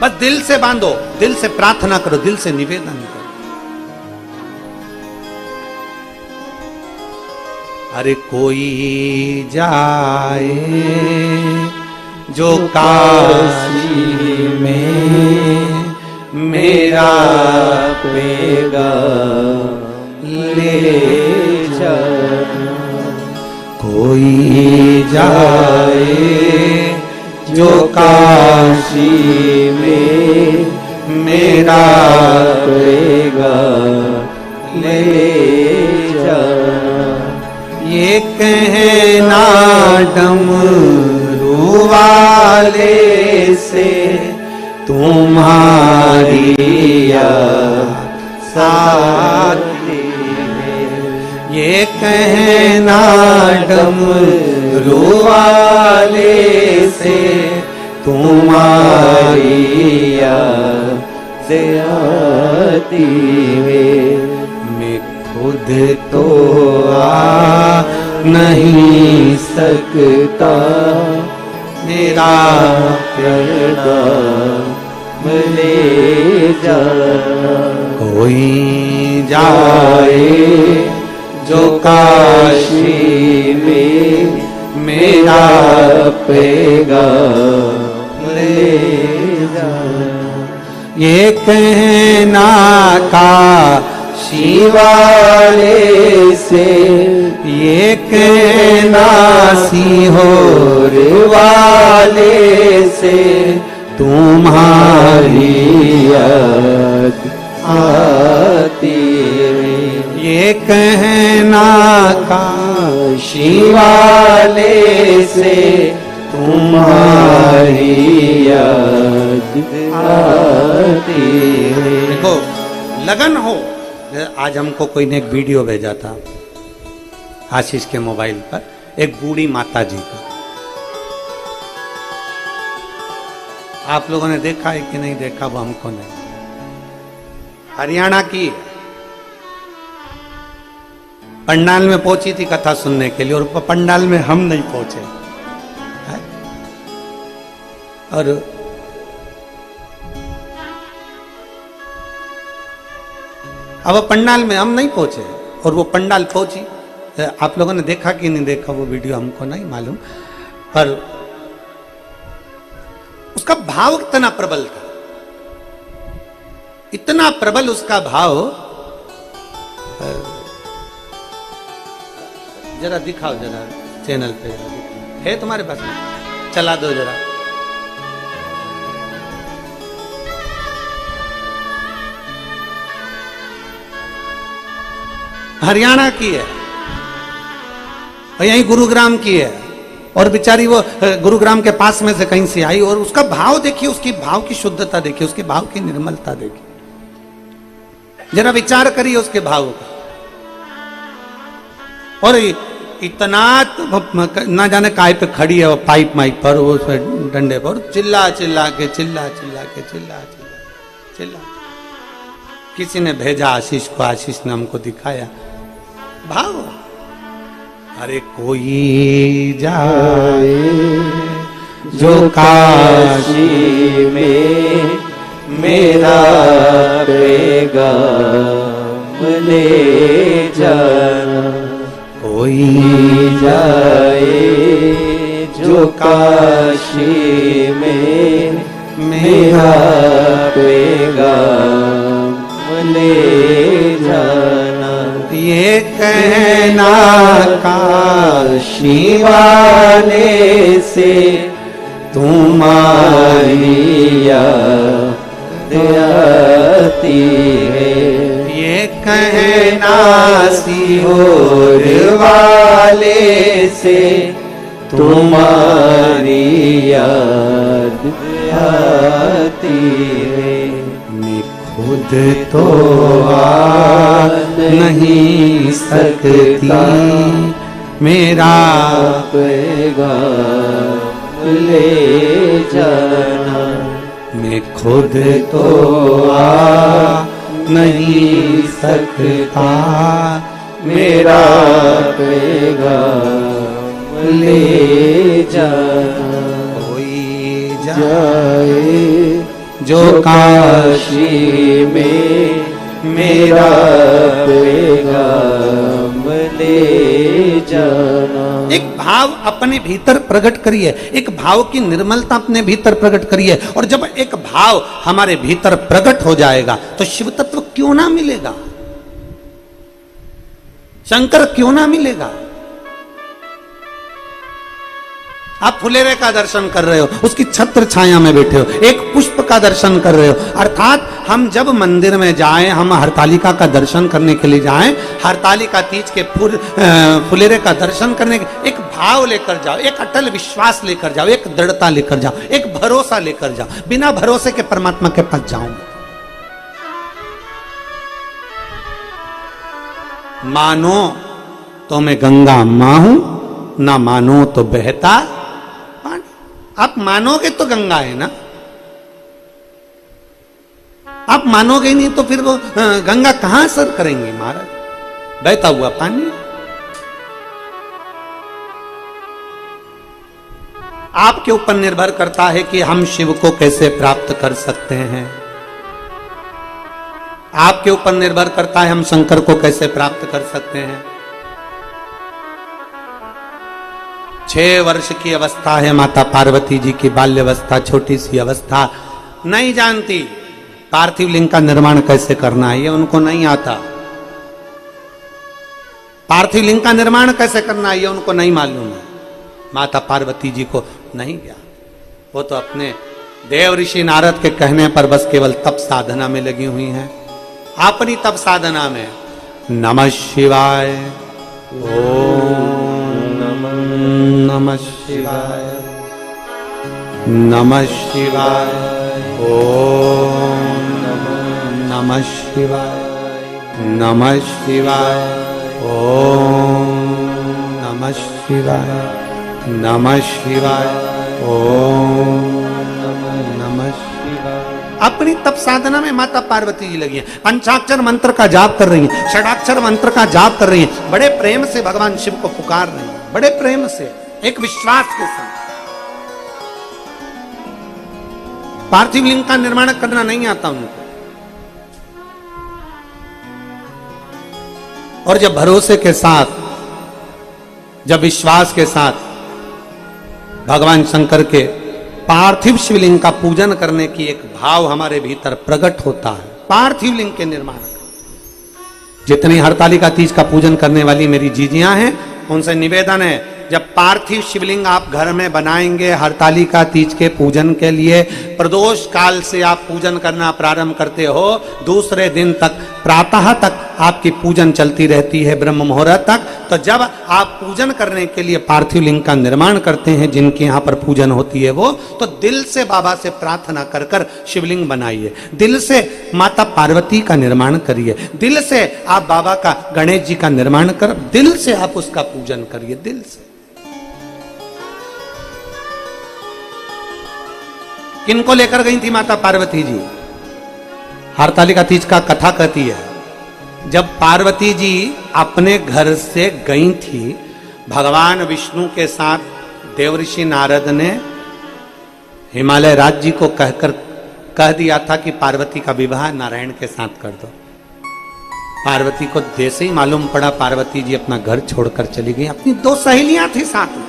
बस दिल से बांधो, दिल से प्रार्थना करो, दिल से निवेदन करो। अरे कोई जाए जो काशी में मेरा पेगा ले जा, कोई जाए जो काशी में मेरा पेगा ले जा। ये कहना डमरू वाले से तुम्हारी साथी, ये कहना डमरू वाले से तुम्हारी आती है। मैं खुद तो आ नहीं सकता, मेरा ले जा। कोई जाए जो काशी में मेरा पैगाम ले जा। ये कहना काशी वाले से, ये कहना सीहोर वाले से तुम्हारी याद आती है। ये कहना काशी वाले से तुम्हारी याद आती है। देखो लगन हो। आज हमको कोई ने एक वीडियो भेजा था आशीष के मोबाइल पर, एक बूढ़ी माता जी का। आप लोगों ने देखा है कि नहीं देखा वो हमको नहीं। हरियाणा की पंडाल में पहुंची थी कथा सुनने के लिए, और पंडाल में हम नहीं पहुंचे है? और अब पंडाल में हम नहीं पहुंचे और वो पंडाल पहुंची। आप लोगों ने देखा कि नहीं देखा वो वीडियो हमको नहीं मालूम, पर उसका भाव कितना प्रबल था, इतना प्रबल उसका भाव। जरा दिखाओ, जरा चैनल पे है तुम्हारे पास में, चला दो जरा। हरियाणा की है और यही गुरुग्राम की है, और बेचारी वो गुरुग्राम के पास में से कहीं से आई, और उसका भाव देखिए, उसकी भाव की शुद्धता देखिए, उसके भाव की निर्मलता देखिए, जरा विचार करिए उसके भाव का। और इतना ना जाने काय पे खड़ी है वो, पाइप माइप पर, वो डंडे पर चिल्ला चिल्ला के किसी ने भेजा आशीष को, आशीष ने हमको दिखाया भाव। अरे कोई जाए जो काशी में मेरा पैगाम ले जाना, कोई जाए जो काशी में मेरा पैगाम ले जाना। ये कहना काशी वाले से तुम्हारी याद आती है, ये कहना सीहोर वाले से तुम्हारी याद आती है। मैं खुद तो आ नहीं सकती, मेरा पैगाम ले जाना। मैं खुद तो आ नहीं सकता, मेरा पैगाम ले जाना। कोई जाए जो काशी में मेरा पैगाम ले जाना। एक भाव अपने भीतर प्रकट करिए, एक भाव की निर्मलता अपने भीतर प्रकट करिए, और जब एक भाव हमारे भीतर प्रकट हो जाएगा तो शिव तत्व क्यों ना मिलेगा, शंकर क्यों ना मिलेगा। आप फुलेरे का दर्शन कर रहे हो, उसकी छत्र छाया में बैठे हो, एक पुष्प का दर्शन कर रहे हो, अर्थात हम जब मंदिर में जाएं, हम हरतालिका का दर्शन करने के लिए जाएं, हरतालिका तीज के फुलेरे का दर्शन करने के एक भाव लेकर जाओ, एक अटल विश्वास लेकर जाओ, एक दृढ़ता लेकर जाओ, एक भरोसा लेकर जाओ। बिना भरोसे के परमात्मा के पास जाओ। मानो तो मैं गंगा मां हूं, ना मानो तो बहता पानी। आप मानोगे तो गंगा है ना, आप मानोगे नहीं तो फिर वो गंगा कहां असर करेंगी महाराज, बहता हुआ पानी। आपके ऊपर निर्भर करता है कि हम शिव को कैसे प्राप्त कर सकते हैं, आपके ऊपर निर्भर करता है हम शंकर को कैसे प्राप्त कर सकते हैं। 6 वर्ष की अवस्था है माता पार्वती जी की, बाल्यावस्था, छोटी सी अवस्था, नहीं जानती पार्थिव लिंग का निर्माण कैसे करना है, ये उनको नहीं आता। पार्थिव लिंग का निर्माण कैसे करना है ये उनको नहीं मालूम है, माता पार्वती जी को नहीं ज्ञान। वो तो अपने देव ऋषि नारद के कहने पर बस केवल तप साधना में लगी हुई हैं, अपनी तप साधना में। नमः शिवाय, ओम नमः शिवाय, नमः शिवाय, ओम नमः शिवाय, नमः शिवाय, ओम नमः शिवाय, नमः शिवाय, ओम नमः शिवाय। अपनी तप साधना में माता पार्वती जी लगी है, पंचाक्षर मंत्र का जाप कर रही हैं, षडाक्षर मंत्र का जाप कर रही हैं, बड़े प्रेम से भगवान शिव को पुकार रही हैं, बड़े प्रेम से, एक विश्वास के साथ। पार्थिव लिंग का निर्माण करना नहीं आता उनको, और जब भरोसे के साथ, जब विश्वास के साथ भगवान शंकर के पार्थिव शिवलिंग का पूजन करने की एक भाव हमारे भीतर प्रकट होता है, पार्थिव लिंग के निर्माण का। जितनी हरतालिका तीज का पूजन करने वाली मेरी जीजियां हैं, उनसे निवेदन है, जब पार्थिव शिवलिंग आप घर में बनाएंगे हरतालिका तीज के पूजन के लिए, प्रदोष काल से आप पूजन करना प्रारंभ करते हो, दूसरे दिन तक प्रातः तक आपकी पूजन चलती रहती है ब्रह्म मुहूर्त तक। तो जब आप पूजन करने के लिए पार्थिव लिंग का निर्माण करते हैं, जिनके यहाँ पर पूजन होती है वो, तो दिल से बाबा से प्रार्थना कर कर शिवलिंग बनाइए, दिल से माता पार्वती का निर्माण करिए, दिल से आप बाबा का गणेश जी का निर्माण कर, दिल से आप उसका पूजन करिए, दिल से। किनको लेकर गई थी माता पार्वती जी? हरतालिका तीज का कथा कहती है, जब पार्वती जी अपने घर से गई थी, भगवान विष्णु के साथ देवऋषि नारद ने हिमालय राज जी को कहकर कह दिया था कि पार्वती का विवाह नारायण के साथ कर दो। पार्वती को जैसे ही मालूम पड़ा, पार्वती जी अपना घर छोड़कर चली गई। अपनी दो सहेलियां थी साथ में,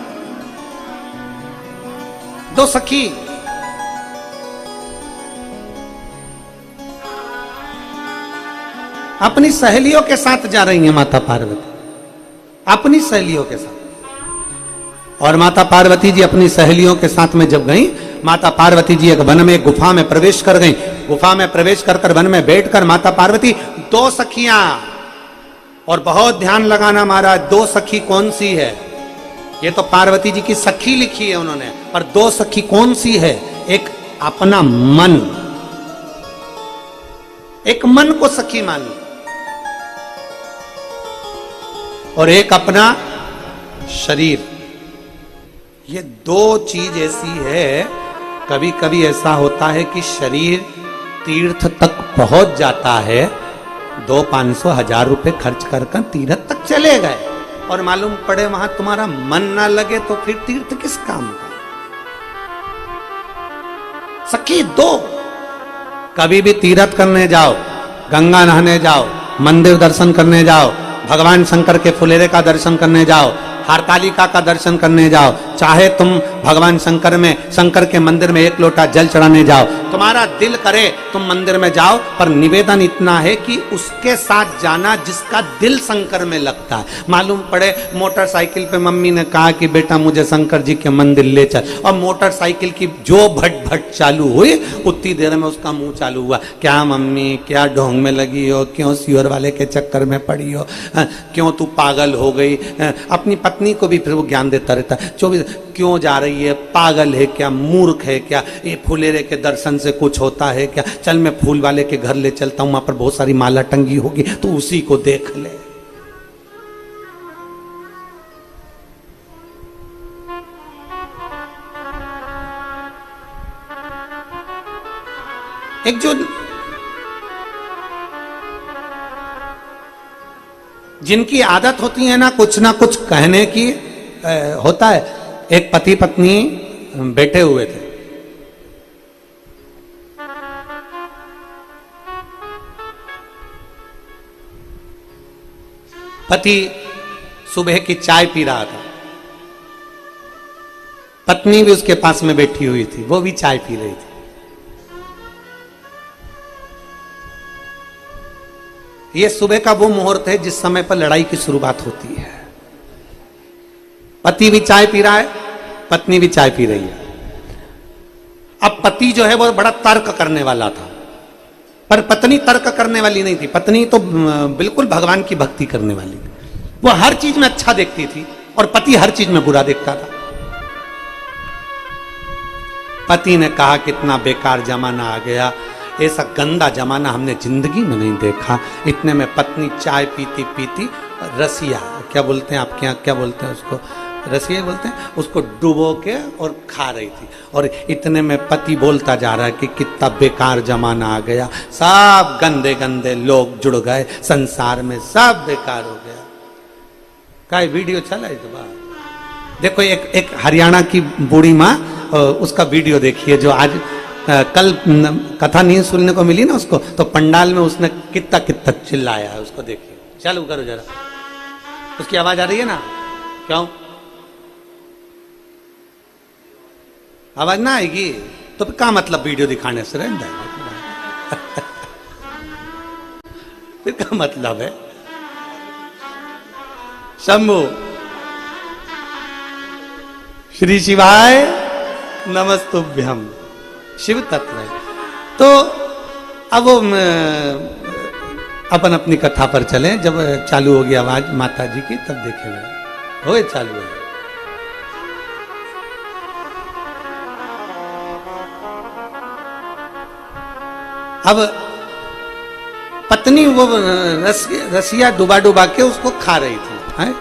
दो सखी, अपनी सहेलियों के साथ जा रही हैं माता पार्वती, अपनी सहेलियों के साथ। और माता पार्वती जी अपनी सहेलियों के साथ में जब गई, माता पार्वती जी एक वन में, एक गुफा में प्रवेश कर गई। गुफा में प्रवेश कर कर वन में बैठकर माता पार्वती, दो सखियां, और बहुत ध्यान लगाना महाराज, दो सखी कौन सी है? ये तो पार्वती जी की सखी लिखी है उन्होंने, पर दो सखी कौन सी है? एक अपना मन, एक मन को सखी मानी, और एक अपना शरीर। ये दो चीज ऐसी है, कभी कभी ऐसा होता है कि शरीर तीर्थ तक पहुंच जाता है, 200-500-1000 रुपए खर्च कर कर तीर्थ तक चले गए, और मालूम पड़े वहां तुम्हारा मन ना लगे, तो फिर तीर्थ किस काम का? सखी दो, कभी भी तीर्थ करने जाओ, गंगा नहाने जाओ, मंदिर दर्शन करने जाओ, भगवान शंकर के फुलेरे का दर्शन करने जाओ, हरतालिका का दर्शन करने जाओ, चाहे तुम भगवान शंकर में, शंकर के मंदिर में एक लोटा जल चढ़ाने जाओ, तुम्हारा दिल करे तुम मंदिर में जाओ, पर निवेदन इतना है कि उसके साथ जाना जिसका दिल शंकर में लगता है। मालूम पड़े मोटरसाइकिल पे मम्मी ने कहा कि बेटा मुझे शंकर जी के मंदिर ले चल, और मोटरसाइकिल की जो भट भट चालू हुई, उतनी देर में उसका मुंह चालू हुआ, क्या मम्मी क्या ढोंग में लगी हो, क्यों सियोर वाले के चक्कर में पड़ी हो, क्यों तू पागल हो गई? अपनी पत्नी को भी फिर वो ज्ञान देता रहता है, 24 क्यों जा रही है, पागल है क्या, मूर्ख है क्या, ये फुलेरे के दर्शन से कुछ होता है क्या? चल मैं फूल वाले के घर ले चलता हूं, वहां पर बहुत सारी माला टंगी होगी, तो उसी को देख ले। एक जो जिनकी आदत होती है ना कुछ कहने की, होता है। एक पति पत्नी बैठे हुए थे, पति सुबह की चाय पी रहा था, पत्नी भी उसके पास में बैठी हुई थी, वो भी चाय पी रही थी। ये सुबह का वो मुहूर्त है जिस समय पर लड़ाई की शुरुआत होती है। पति भी चाय पी रहा है, पत्नी भी चाय पी रही है। अब पति जो है वो बड़ा तर्क करने वाला था, पर पत्नी तर्क करने वाली नहीं थी। पत्नी तो बिल्कुल भगवान की भक्ति करने वाली थी, वो हर चीज में अच्छा देखती थी, और पति हर चीज में बुरा देखता था। पति ने कहा कितना बेकार जमाना आ गया, ऐसा गंदा जमाना हमने जिंदगी में नहीं देखा। इतने में पत्नी चाय पीती पीती रसिया, क्या बोलते हैं आपके यहाँ, क्या बोलते हैं उसको, रसिया बोलते हैं, उसको डुबो के और खा रही थी। और इतने में पति बोलता जा रहा है कि कितना बेकार जमाना आ गया, सब गंदे गंदे लोग जुड़ गए संसार में, सब बेकार हो गया। का वीडियो चला इस बार देखो, एक हरियाणा की बूढ़ी माँ, उसका वीडियो देखिए, जो आज कल कथा नहीं सुनने को मिली ना उसको, तो पंडाल में उसने कितना कितना चिल्लाया है, उसको देखिए। चालू करो जरा, उसकी आवाज आ रही है ना? क्यों आवाज ना आएगी तो फिर क्या मतलब वीडियो दिखाने से? रहने फिर क्या मतलब है? शंभू श्री शिवाय नमस्तुभ्यम। शिव तत्व है। तो अब वो अपन अपनी कथा पर चलें। जब चालू हो गई आवाज माता जी की तब देखेंगे। हो चालू है। अब पत्नी वो रसिया डुबा डुबा के उसको खा रही थी है?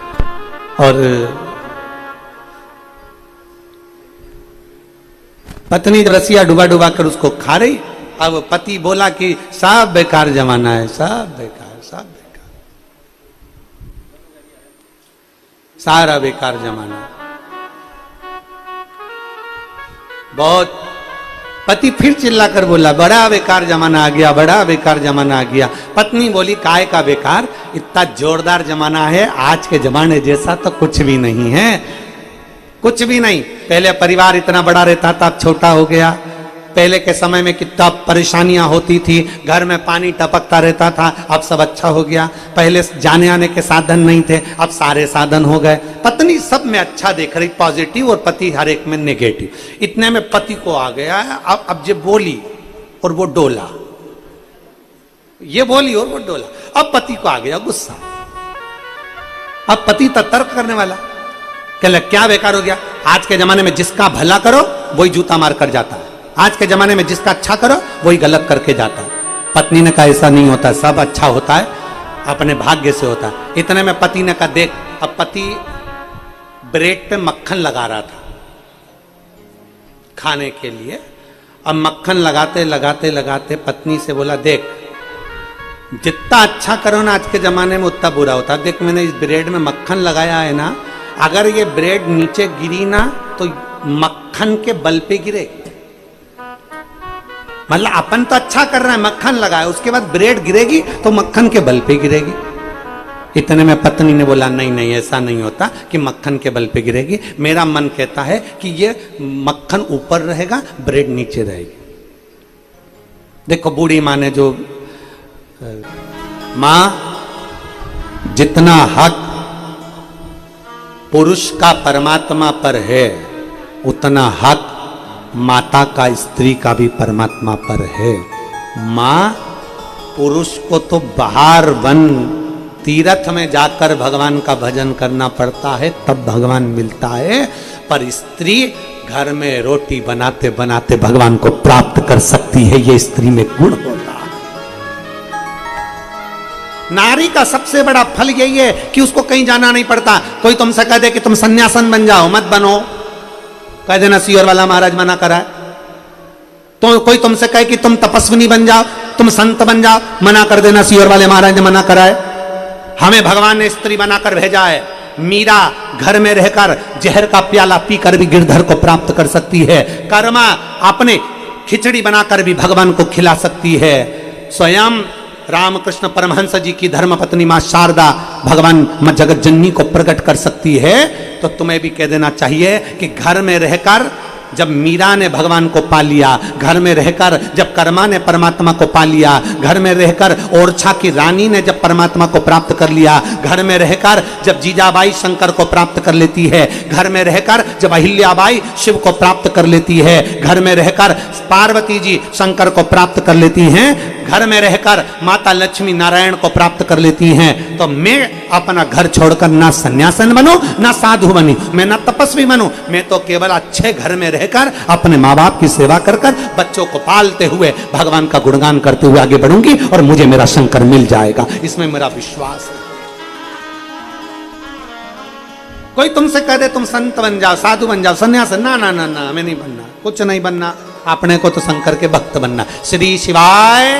और पत्नी रसिया डुबा डुबा कर उसको खा रही। अब पति बोला कि सब बेकार जमाना है, सब बेकार, सब बेकार, सारा बेकार जमाना। बहुत पति फिर चिल्लाकर बोला बड़ा बेकार जमाना आ गया, बड़ा बेकार जमाना आ गया। पत्नी बोली काय का बेकार, इतना जोरदार जमाना है, आज के जमाने जैसा तो कुछ भी नहीं है, कुछ भी नहीं। पहले परिवार इतना बड़ा रहता था, अब छोटा हो गया। पहले के समय में कितना परेशानियां होती थी, घर में पानी टपकता रहता था, अब सब अच्छा हो गया। पहले जाने आने के साधन नहीं थे, अब सारे साधन हो गए। पत्नी सब में अच्छा देख रही, पॉजिटिव, और पति हर एक में नेगेटिव। इतने में पति को आ गया अब जो बोली और वो डोला, ये बोली और वो डोला। अब पति को आ गया गुस्सा। अब पति तो तर्क करने वाला, कहले क्या बेकार हो गया, आज के जमाने में जिसका भला करो वही जूता मार कर जाता है, आज के जमाने में जिसका अच्छा करो वही गलत करके जाता है। पत्नी ने कहा ऐसा नहीं होता, सब अच्छा होता है, अपने भाग्य से होता है। इतने में पति ने कहा देख, अब पति ब्रेड पे मक्खन लगा रहा था खाने के लिए। अब मक्खन लगाते लगाते लगाते पत्नी से बोला देख, जितना अच्छा करो ना आज के जमाने में उतना बुरा होता है। देख मैंने इस ब्रेड में मक्खन लगाया है ना, अगर ये ब्रेड नीचे गिरी ना तो मक्खन के बल पे गिरेगी। मतलब अपन तो अच्छा कर रहे हैं, मक्खन लगाया, उसके बाद ब्रेड गिरेगी तो मक्खन के बल पे गिरेगी। इतने में पत्नी ने बोला नहीं नहीं ऐसा नहीं होता कि मक्खन के बल पे गिरेगी, मेरा मन कहता है कि ये मक्खन ऊपर रहेगा, ब्रेड नीचे रहेगी। देखो बूढ़ी माँ ने जो, माँ जितना हक पुरुष का परमात्मा पर है उतना हक माता का स्त्री का भी परमात्मा पर है। माँ पुरुष को तो बाहर वन तीर्थ में जाकर भगवान का भजन करना पड़ता है, तब भगवान मिलता है, पर स्त्री घर में रोटी बनाते बनाते भगवान को प्राप्त कर सकती है। ये स्त्री में गुण होता है। नारी का सबसे बड़ा फल यही है कि उसको कहीं जाना नहीं पड़ता। कोई तुमसे कह दे कि तुम सन्यासन बन जाओ, मत बनो, कह देना सियोर वाला महाराज मना करा है। तो कोई तुमसे कहे कि तुम तपस्विनी बन जाओ, तुम संत बन जाओ, मना कर देना सियोर वाले महाराज ने मना करा है। हमें भगवान ने स्त्री बनाकर भेजा है। मीरा घर में रहकर जहर का प्याला पीकर भी गिरधर को प्राप्त कर सकती है। कर्मा अपने खिचड़ी बनाकर भी भगवान को खिला सकती है। स्वयं रामकृष्ण परमहंस जी की धर्मपत्नी मां शारदा भगवान मां जगत जननी को प्रकट कर सकती है। तो तुम्हें भी कह देना चाहिए कि घर में रहकर जब मीरा ने भगवान को पा लिया, घर में रहकर जब कर्मा ने परमात्मा को पा लिया, घर में रहकर ओरछा की रानी ने जब परमात्मा को प्राप्त कर लिया, घर में रहकर जब जीजाबाई शंकर को प्राप्त कर लेती है, घर में रहकर जब अहिल्याबाई शिव को प्राप्त कर लेती है, घर में रहकर पार्वती जी शंकर को प्राप्त कर लेती हैं, घर में रहकर माता लक्ष्मी नारायण को प्राप्त कर लेती हैं, तो मैं अपना घर छोड़कर ना सन्यासन बनूं ना साधु बनूं, मैं ना तपस्वी बनूं, मैं तो केवल अच्छे घर में रहकर अपने माँ बाप की सेवा कर कर बच्चों को पालते हुए भगवान का गुणगान करते हुए आगे बढ़ूंगी और मुझे मेरा शंकर मिल जाएगा। इसमें मेरा विश्वास है। कोई तुमसे कह दे तुम संत बन जाओ, साधु बन जाओ, सन्यास, ना ना ना ना, हमें नहीं बनना, कुछ नहीं बनना, अपने को तो शंकर के भक्त बनना। श्री शिवाय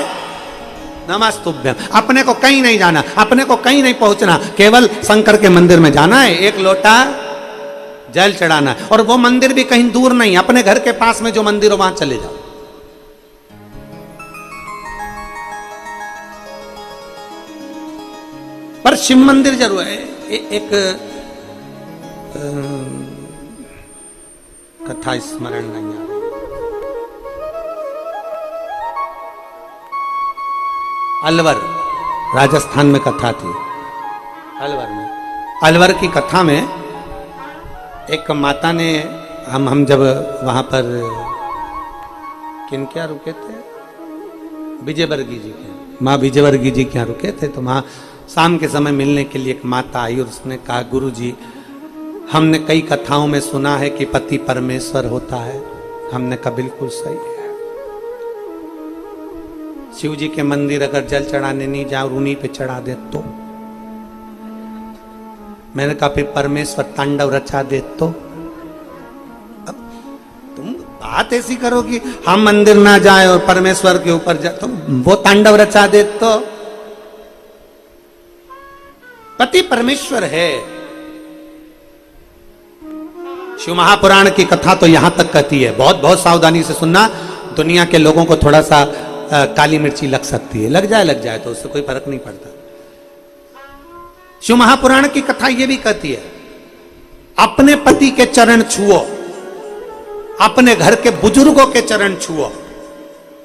नमस्तुभ्यम। अपने को कहीं नहीं जाना, अपने को कहीं नहीं पहुंचना, केवल शंकर के मंदिर में जाना है, एक लोटा जल चढ़ाना है, और वो मंदिर भी कहीं दूर नहीं, अपने घर के पास में जो मंदिर हो वहां चले जाओ। पर शिव मंदिर जरूर है। एक कथा स्मरण नहीं आ रही। अलवर राजस्थान में कथा थी। अलवर की कथा में एक माता ने हम जब वहाँ पर किन क्या रुके थे, विजयवर्गीय जी के, माँ विजयवर्गीय जी के यहाँ रुके थे, तो वहाँ शाम के समय मिलने के लिए एक माता आई और उसने कहा, गुरु जी हमने कई कथाओं में सुना है कि पति परमेश्वर होता है। हमने कहा बिल्कुल सही है। शिव जी के मंदिर अगर जल चढ़ाने नहीं जाओ, उन्हीं पे चढ़ा दे तो। मैंने कहा फिर परमेश्वर तांडव रचा दे तो। अब तुम बात ऐसी करो कि हम मंदिर ना जाए और परमेश्वर के ऊपर जा, तो वो तांडव रचा दे तो। पति परमेश्वर है। शिव महापुराण की कथा तो यहां तक कहती है, बहुत बहुत सावधानी से सुनना। दुनिया के लोगों को थोड़ा सा काली मिर्ची लग सकती है, लग जाए तो उससे कोई फर्क नहीं पड़ता। शिव महापुराण की कथा यह भी कहती है, अपने पति के चरण छुओ, अपने घर के बुजुर्गों के चरण छुओ,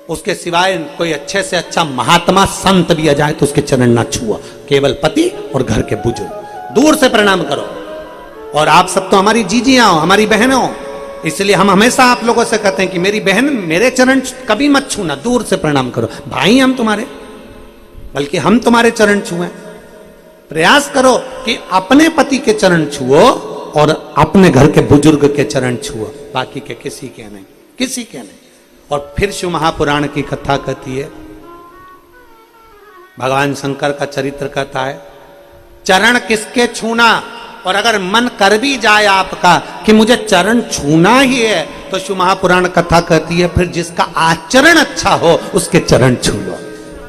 उसके सिवाय कोई अच्छे से अच्छा महात्मा संत भी आ जाए तो उसके चरण ना छुओ। केवल पति और घर के बुजुर्ग दूर से प्रणाम करो। और आप सब तो हमारी जीजियां हो, हमारी बहनें हो, इसलिए हम हमेशा आप लोगों से कहते हैं कि मेरी बहन मेरे चरण कभी मत छूना, दूर से प्रणाम करो। भाई हम तुम्हारे, बल्कि हम तुम्हारे चरण छुए। प्रयास करो कि अपने पति के चरण छुओ और अपने घर के बुजुर्ग के चरण छुओ, बाकी के किसी के नहीं, किसी के नहीं। और फिर शिव महापुराण की कथा कहती है, भगवान शंकर का चरित्र कहता है, चरण किसके छूना, और अगर मन कर भी जाए आपका कि मुझे चरण छूना ही है, तो शिव महापुराण कथा कहती है फिर जिसका आचरण अच्छा हो उसके चरण छू लो।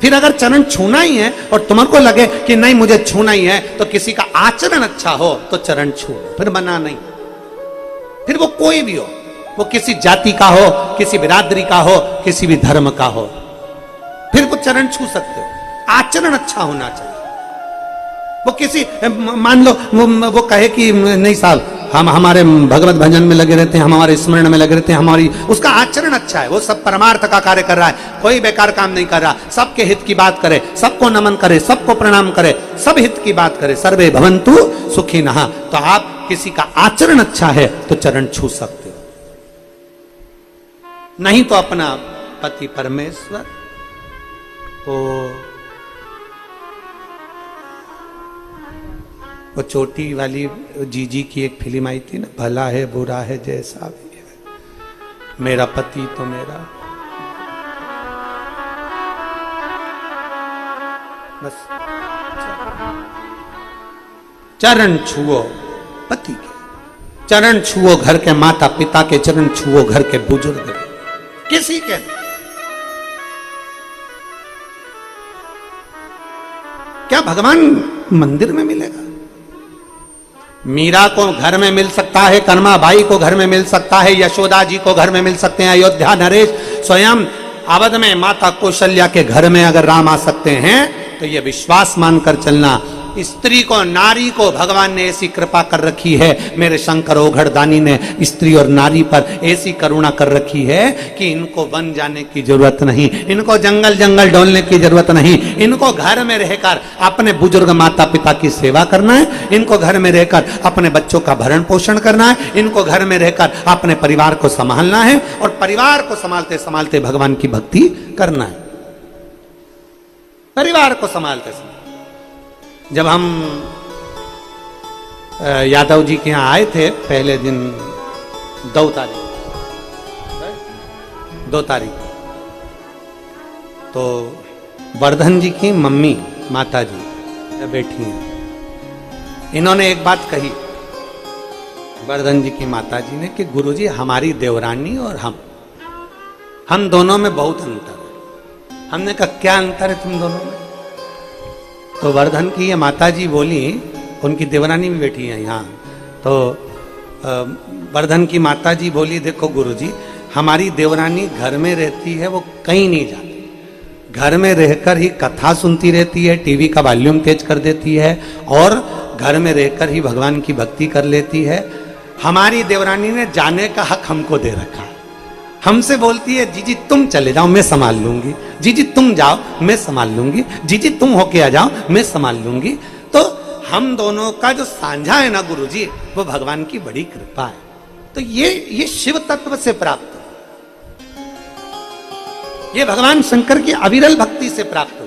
फिर अगर चरण छूना ही है और तुमको लगे कि नहीं मुझे छूना ही है, तो किसी का आचरण अच्छा हो तो चरण छू लो, फिर मना नहीं। फिर वो कोई भी हो, वो किसी जाति का हो, किसी बिरादरी का हो, किसी भी धर्म का हो, फिर वो चरण छू सकते हो। आचरण अच्छा होना चाहिए। वो किसी मान लो वो कहे कि नहीं साहब हम हमारे भगवत भजन में लगे रहते हैं, हम हमारे स्मरण में लगे रहते हैं, हमारी उसका आचरण अच्छा है, वो सब परमार्थ का कार्य कर रहा है, कोई बेकार काम नहीं कर रहा, सबके हित की बात करे, सबको नमन करे, सबको प्रणाम करे, सब हित की बात करे, सर्वे भवन्तु सुखिनः। तो आप किसी का आचरण अच्छा है तो चरण छू सकते हो, नहीं तो अपना पति परमेश्वर। तो वो चोटी वाली जीजी की एक फिल्म आई थी ना, भला है बुरा है जैसा भी है, मेरा पति तो मेरा, बस चरण छुओ पति के, चरण छुओ घर के माता पिता के, चरण छुओ घर के बुजुर्ग के, किसी के। क्या भगवान मंदिर में मिलेगा? मीरा को घर में मिल सकता है, करमा बाई को घर में मिल सकता है, यशोदा जी को घर में मिल सकते हैं, अयोध्या नरेश स्वयं अवध में माता कौशल्या के घर में अगर राम आ सकते हैं, तो ये विश्वास मानकर चलना। स्त्री को, नारी को भगवान ने ऐसी कृपा कर रखी है, मेरे शंकर ओघड़दानी ने स्त्री और नारी पर ऐसी करुणा कर रखी है कि इनको वन जाने की जरूरत नहीं, इनको जंगल जंगल डोलने की जरूरत नहीं, इनको घर में रहकर अपने बुजुर्ग माता पिता की सेवा करना है, इनको घर में रहकर अपने बच्चों का भरण पोषण करना है, इनको घर में रहकर अपने परिवार को संभालना है, और परिवार को संभालते संभालते भगवान की भक्ति करना है। परिवार को संभालते संभालते जब हम यादव जी के यहाँ आए थे पहले दिन, 2 तारीख, तो वर्धन जी की मम्मी माता जी बैठी हैं, इन्होंने एक बात कही, वर्धन जी की माता जी ने, कि गुरुजी हमारी देवरानी और हम दोनों में बहुत अंतर है। हमने कहा क्या अंतर है तुम दोनों में? तो वर्धन की ये माता जी बोली, उनकी देवरानी भी बैठी है यहाँ, तो वर्धन की माता जी बोली, देखो गुरुजी हमारी देवरानी घर में रहती है, वो कहीं नहीं जाती, घर में रहकर ही कथा सुनती रहती है, टीवी का वॉल्यूम तेज कर देती है, और घर में रहकर ही भगवान की भक्ति कर लेती है। हमारी देवरानी ने जाने का हक हमको दे रखा है, हमसे बोलती है जीजी तुम चले जाओ मैं संभाल लूंगी, जीजी तुम जाओ मैं संभाल लूंगी, जीजी तुम होके आ जाओ मैं संभाल लूंगी। तो हम दोनों का जो साझा है ना गुरुजी, वो भगवान की बड़ी कृपा है। तो ये शिव तत्व से प्राप्त हो, ये भगवान शंकर की अविरल भक्ति से प्राप्त हो।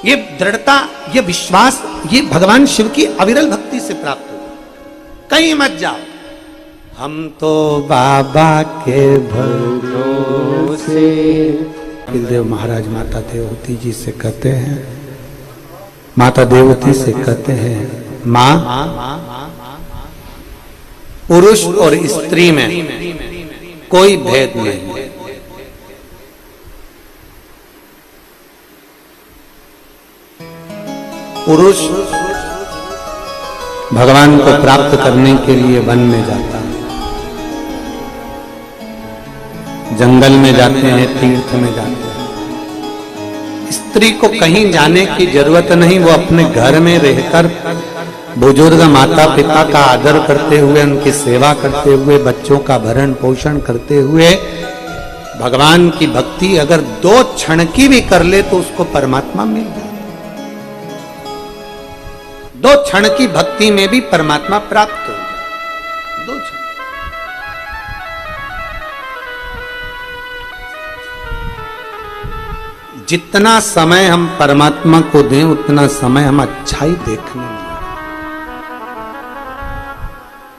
ये दृढ़ता, ये विश्वास, ये भगवान शिव की अविरल भक्ति से प्राप्त हो। कहीं मत जाओ, हम तो बाबा के भरोसे। देव महाराज माता देवती जी से कहते हैं, माता देवती से कहते हैं, मां, पुरुष और स्त्री में कोई भेद नहीं। पुरुष भगवान को प्राप्त करने के लिए वन में जाता है, जंगल में जाते हैं, तीर्थ में जाते हैं। स्त्री को कहीं जाने की जरूरत नहीं, वो अपने घर में रहकर बुजुर्ग माता पिता का आदर करते हुए, उनकी सेवा करते हुए, बच्चों का भरण पोषण करते हुए भगवान की भक्ति अगर 2 क्षण की भी कर ले तो उसको परमात्मा मिल जाए। 2 क्षण की भक्ति में भी परमात्मा प्राप्त हो जाए। 2 क्षण। जितना समय हम परमात्मा को दें उतना समय हम अच्छाई देखने में।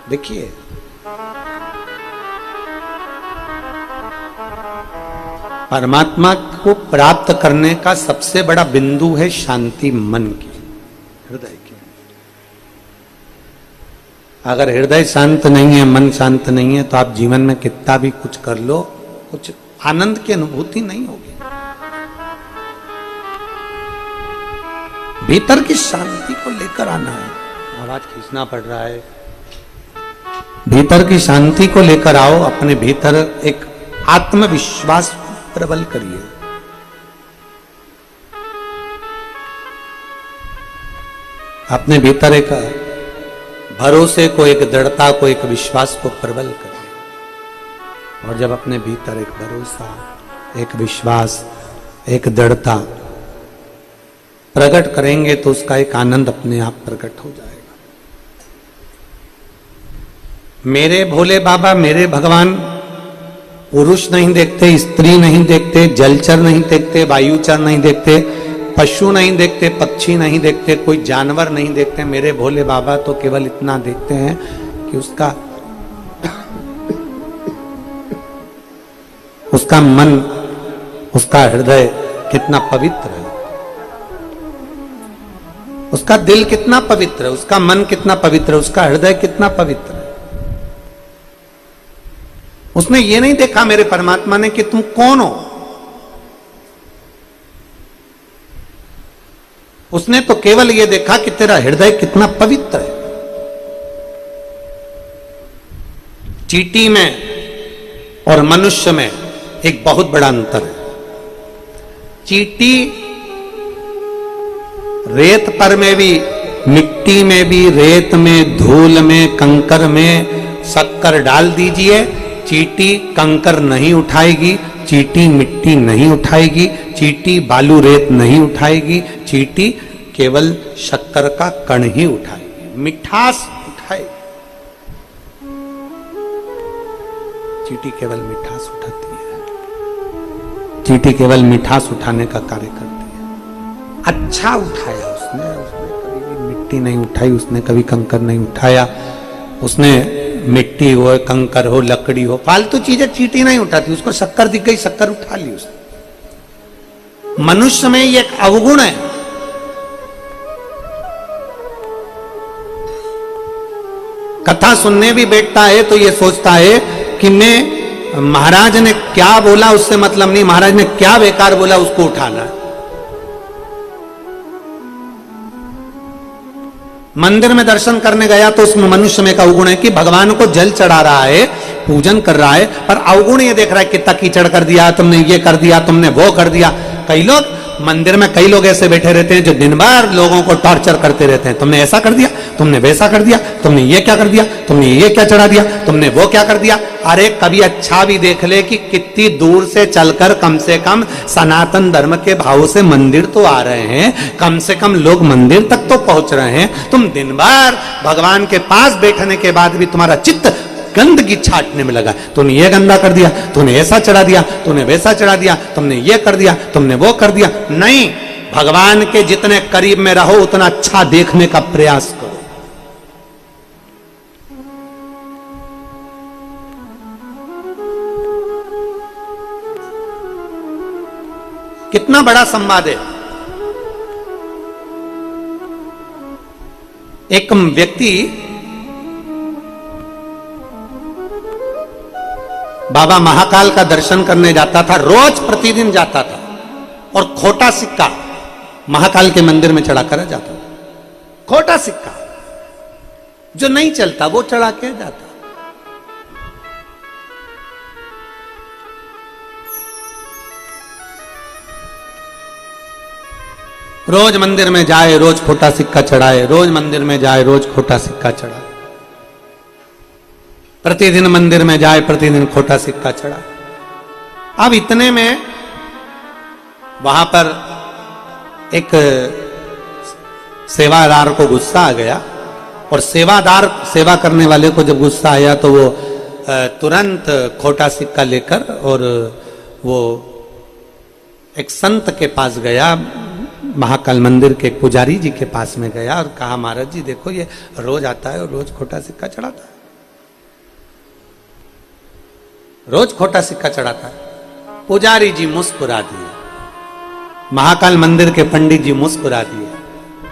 देखिए, परमात्मा को प्राप्त करने का सबसे बड़ा बिंदु है शांति मन की, हृदय की। अगर हृदय शांत नहीं है, मन शांत नहीं है, तो आप जीवन में कितना भी कुछ कर लो, कुछ आनंद की अनुभूति नहीं होगी। भीतर की शांति को लेकर आना है। आवाज खींचना पड़ रहा है। भीतर की शांति को लेकर आओ, अपने भीतर एक आत्मविश्वास प्रबल करिए। अपने भीतर एक भरोसे को, एक दृढ़ता को, एक विश्वास को प्रबल करिए। और जब अपने भीतर एक भरोसा, एक विश्वास, एक दृढ़ता प्रकट करेंगे तो उसका एक आनंद अपने आप प्रकट हो जाएगा। मेरे भोले बाबा, मेरे भगवान पुरुष नहीं देखते, स्त्री नहीं देखते, जलचर नहीं देखते, वायुचर नहीं देखते, पशु नहीं देखते, पक्षी नहीं देखते, कोई जानवर नहीं देखते। मेरे भोले बाबा तो केवल इतना देखते हैं कि उसका मन, उसका हृदय कितना पवित्र है, उसका दिल कितना पवित्र है, उसका मन कितना पवित्र है, उसका हृदय कितना पवित्र है। उसने ये नहीं देखा मेरे परमात्मा ने कि तुम कौन हो। उसने तो केवल ये देखा कि तेरा हृदय कितना पवित्र है। चींटी में और मनुष्य में एक बहुत बड़ा अंतर है। चींटी रेत पर में भी, मिट्टी में भी, रेत में, धूल में, कंकर में शक्कर डाल दीजिए, चींटी कंकर नहीं उठाएगी, चींटी मिट्टी नहीं उठाएगी, चींटी बालू रेत नहीं उठाएगी, चींटी केवल शक्कर का कण ही उठाएगी, मिठास उठाएगी। चींटी केवल मिठास उठाती है। चींटी केवल मिठास उठाने का कार्य करती है। अच्छा उठाया उसने कभी भी मिट्टी नहीं उठाई, उसने कभी कंकर नहीं उठाया। उसने मिट्टी हो, कंकर हो, लकड़ी हो, फालतू चीजें चींटी नहीं उठाती। उसको शक्कर दिख गई, शक्कर उठा ली उसने। मनुष्य में ये एक अवगुण है। कथा सुनने भी बैठता है तो ये सोचता है कि मैं, महाराज ने क्या बोला उससे मतलब नहीं, महाराज ने क्या बेकार बोला उसको उठाना है। मंदिर में दर्शन करने गया तो उसमें मनुष्य में का अवगुण है कि भगवान को जल चढ़ा रहा है, पूजन कर रहा है, पर अवगुण ये देख रहा है कितना कीचड़ कर दिया तुमने, ये कर दिया तुमने, वो कर दिया। कई लोग मंदिर में, कई लोग ऐसे बैठे रहते हैं जो दिन भर लोगों को टॉर्चर करते रहते हैं। तुमने ऐसा कर दिया, तुमने वैसा कर दिया, तुमने ये क्या कर दिया, तुमने ये क्या चढ़ा दिया, तुमने वो क्या कर दिया। अरे कभी अच्छा भी देख ले कि कितनी दूर से चलकर कम से कम सनातन धर्म के भाव से मंदिर तो आ रहे हैं, कम से कम लोग मंदिर तक तो पहुंच रहे हैं। तुम दिन भर भगवान के पास बैठने के बाद भी तुम्हारा चित्त गंदगी छाटने में लगा। तूने ये गंदा कर दिया, तूने ऐसा चढ़ा दिया, तूने वैसा चढ़ा दिया, तुमने ये कर दिया, तुमने वो कर दिया। नहीं, भगवान के जितने करीब में रहो उतना अच्छा देखने का प्रयास करो। कितना बड़ा संवाद है। एक व्यक्ति बाबा महाकाल का दर्शन करने जाता था, रोज प्रतिदिन जाता था, और खोटा सिक्का महाकाल के मंदिर में चढ़ा कर जाता था। खोटा सिक्का जो नहीं चलता वो चढ़ा के जाता। रोज मंदिर में जाए, रोज खोटा सिक्का चढ़ाए, रोज मंदिर में जाए, रोज खोटा सिक्का चढ़ाए, प्रतिदिन मंदिर में जाए, प्रतिदिन खोटा सिक्का चढ़ा। अब इतने में वहां पर एक सेवादार को गुस्सा आ गया, और सेवादार सेवा करने वाले को जब गुस्सा आया तो वो तुरंत खोटा सिक्का लेकर और वो एक संत के पास गया, महाकाल मंदिर के पुजारी जी के पास में गया और कहा, महाराज जी देखो ये रोज आता है और रोज खोटा सिक्का चढ़ाता है, रोज खोटा सिक्का चढ़ाता है। पुजारी जी मुस्कुरा दिए, महाकाल मंदिर के पंडित जी मुस्कुरा दिए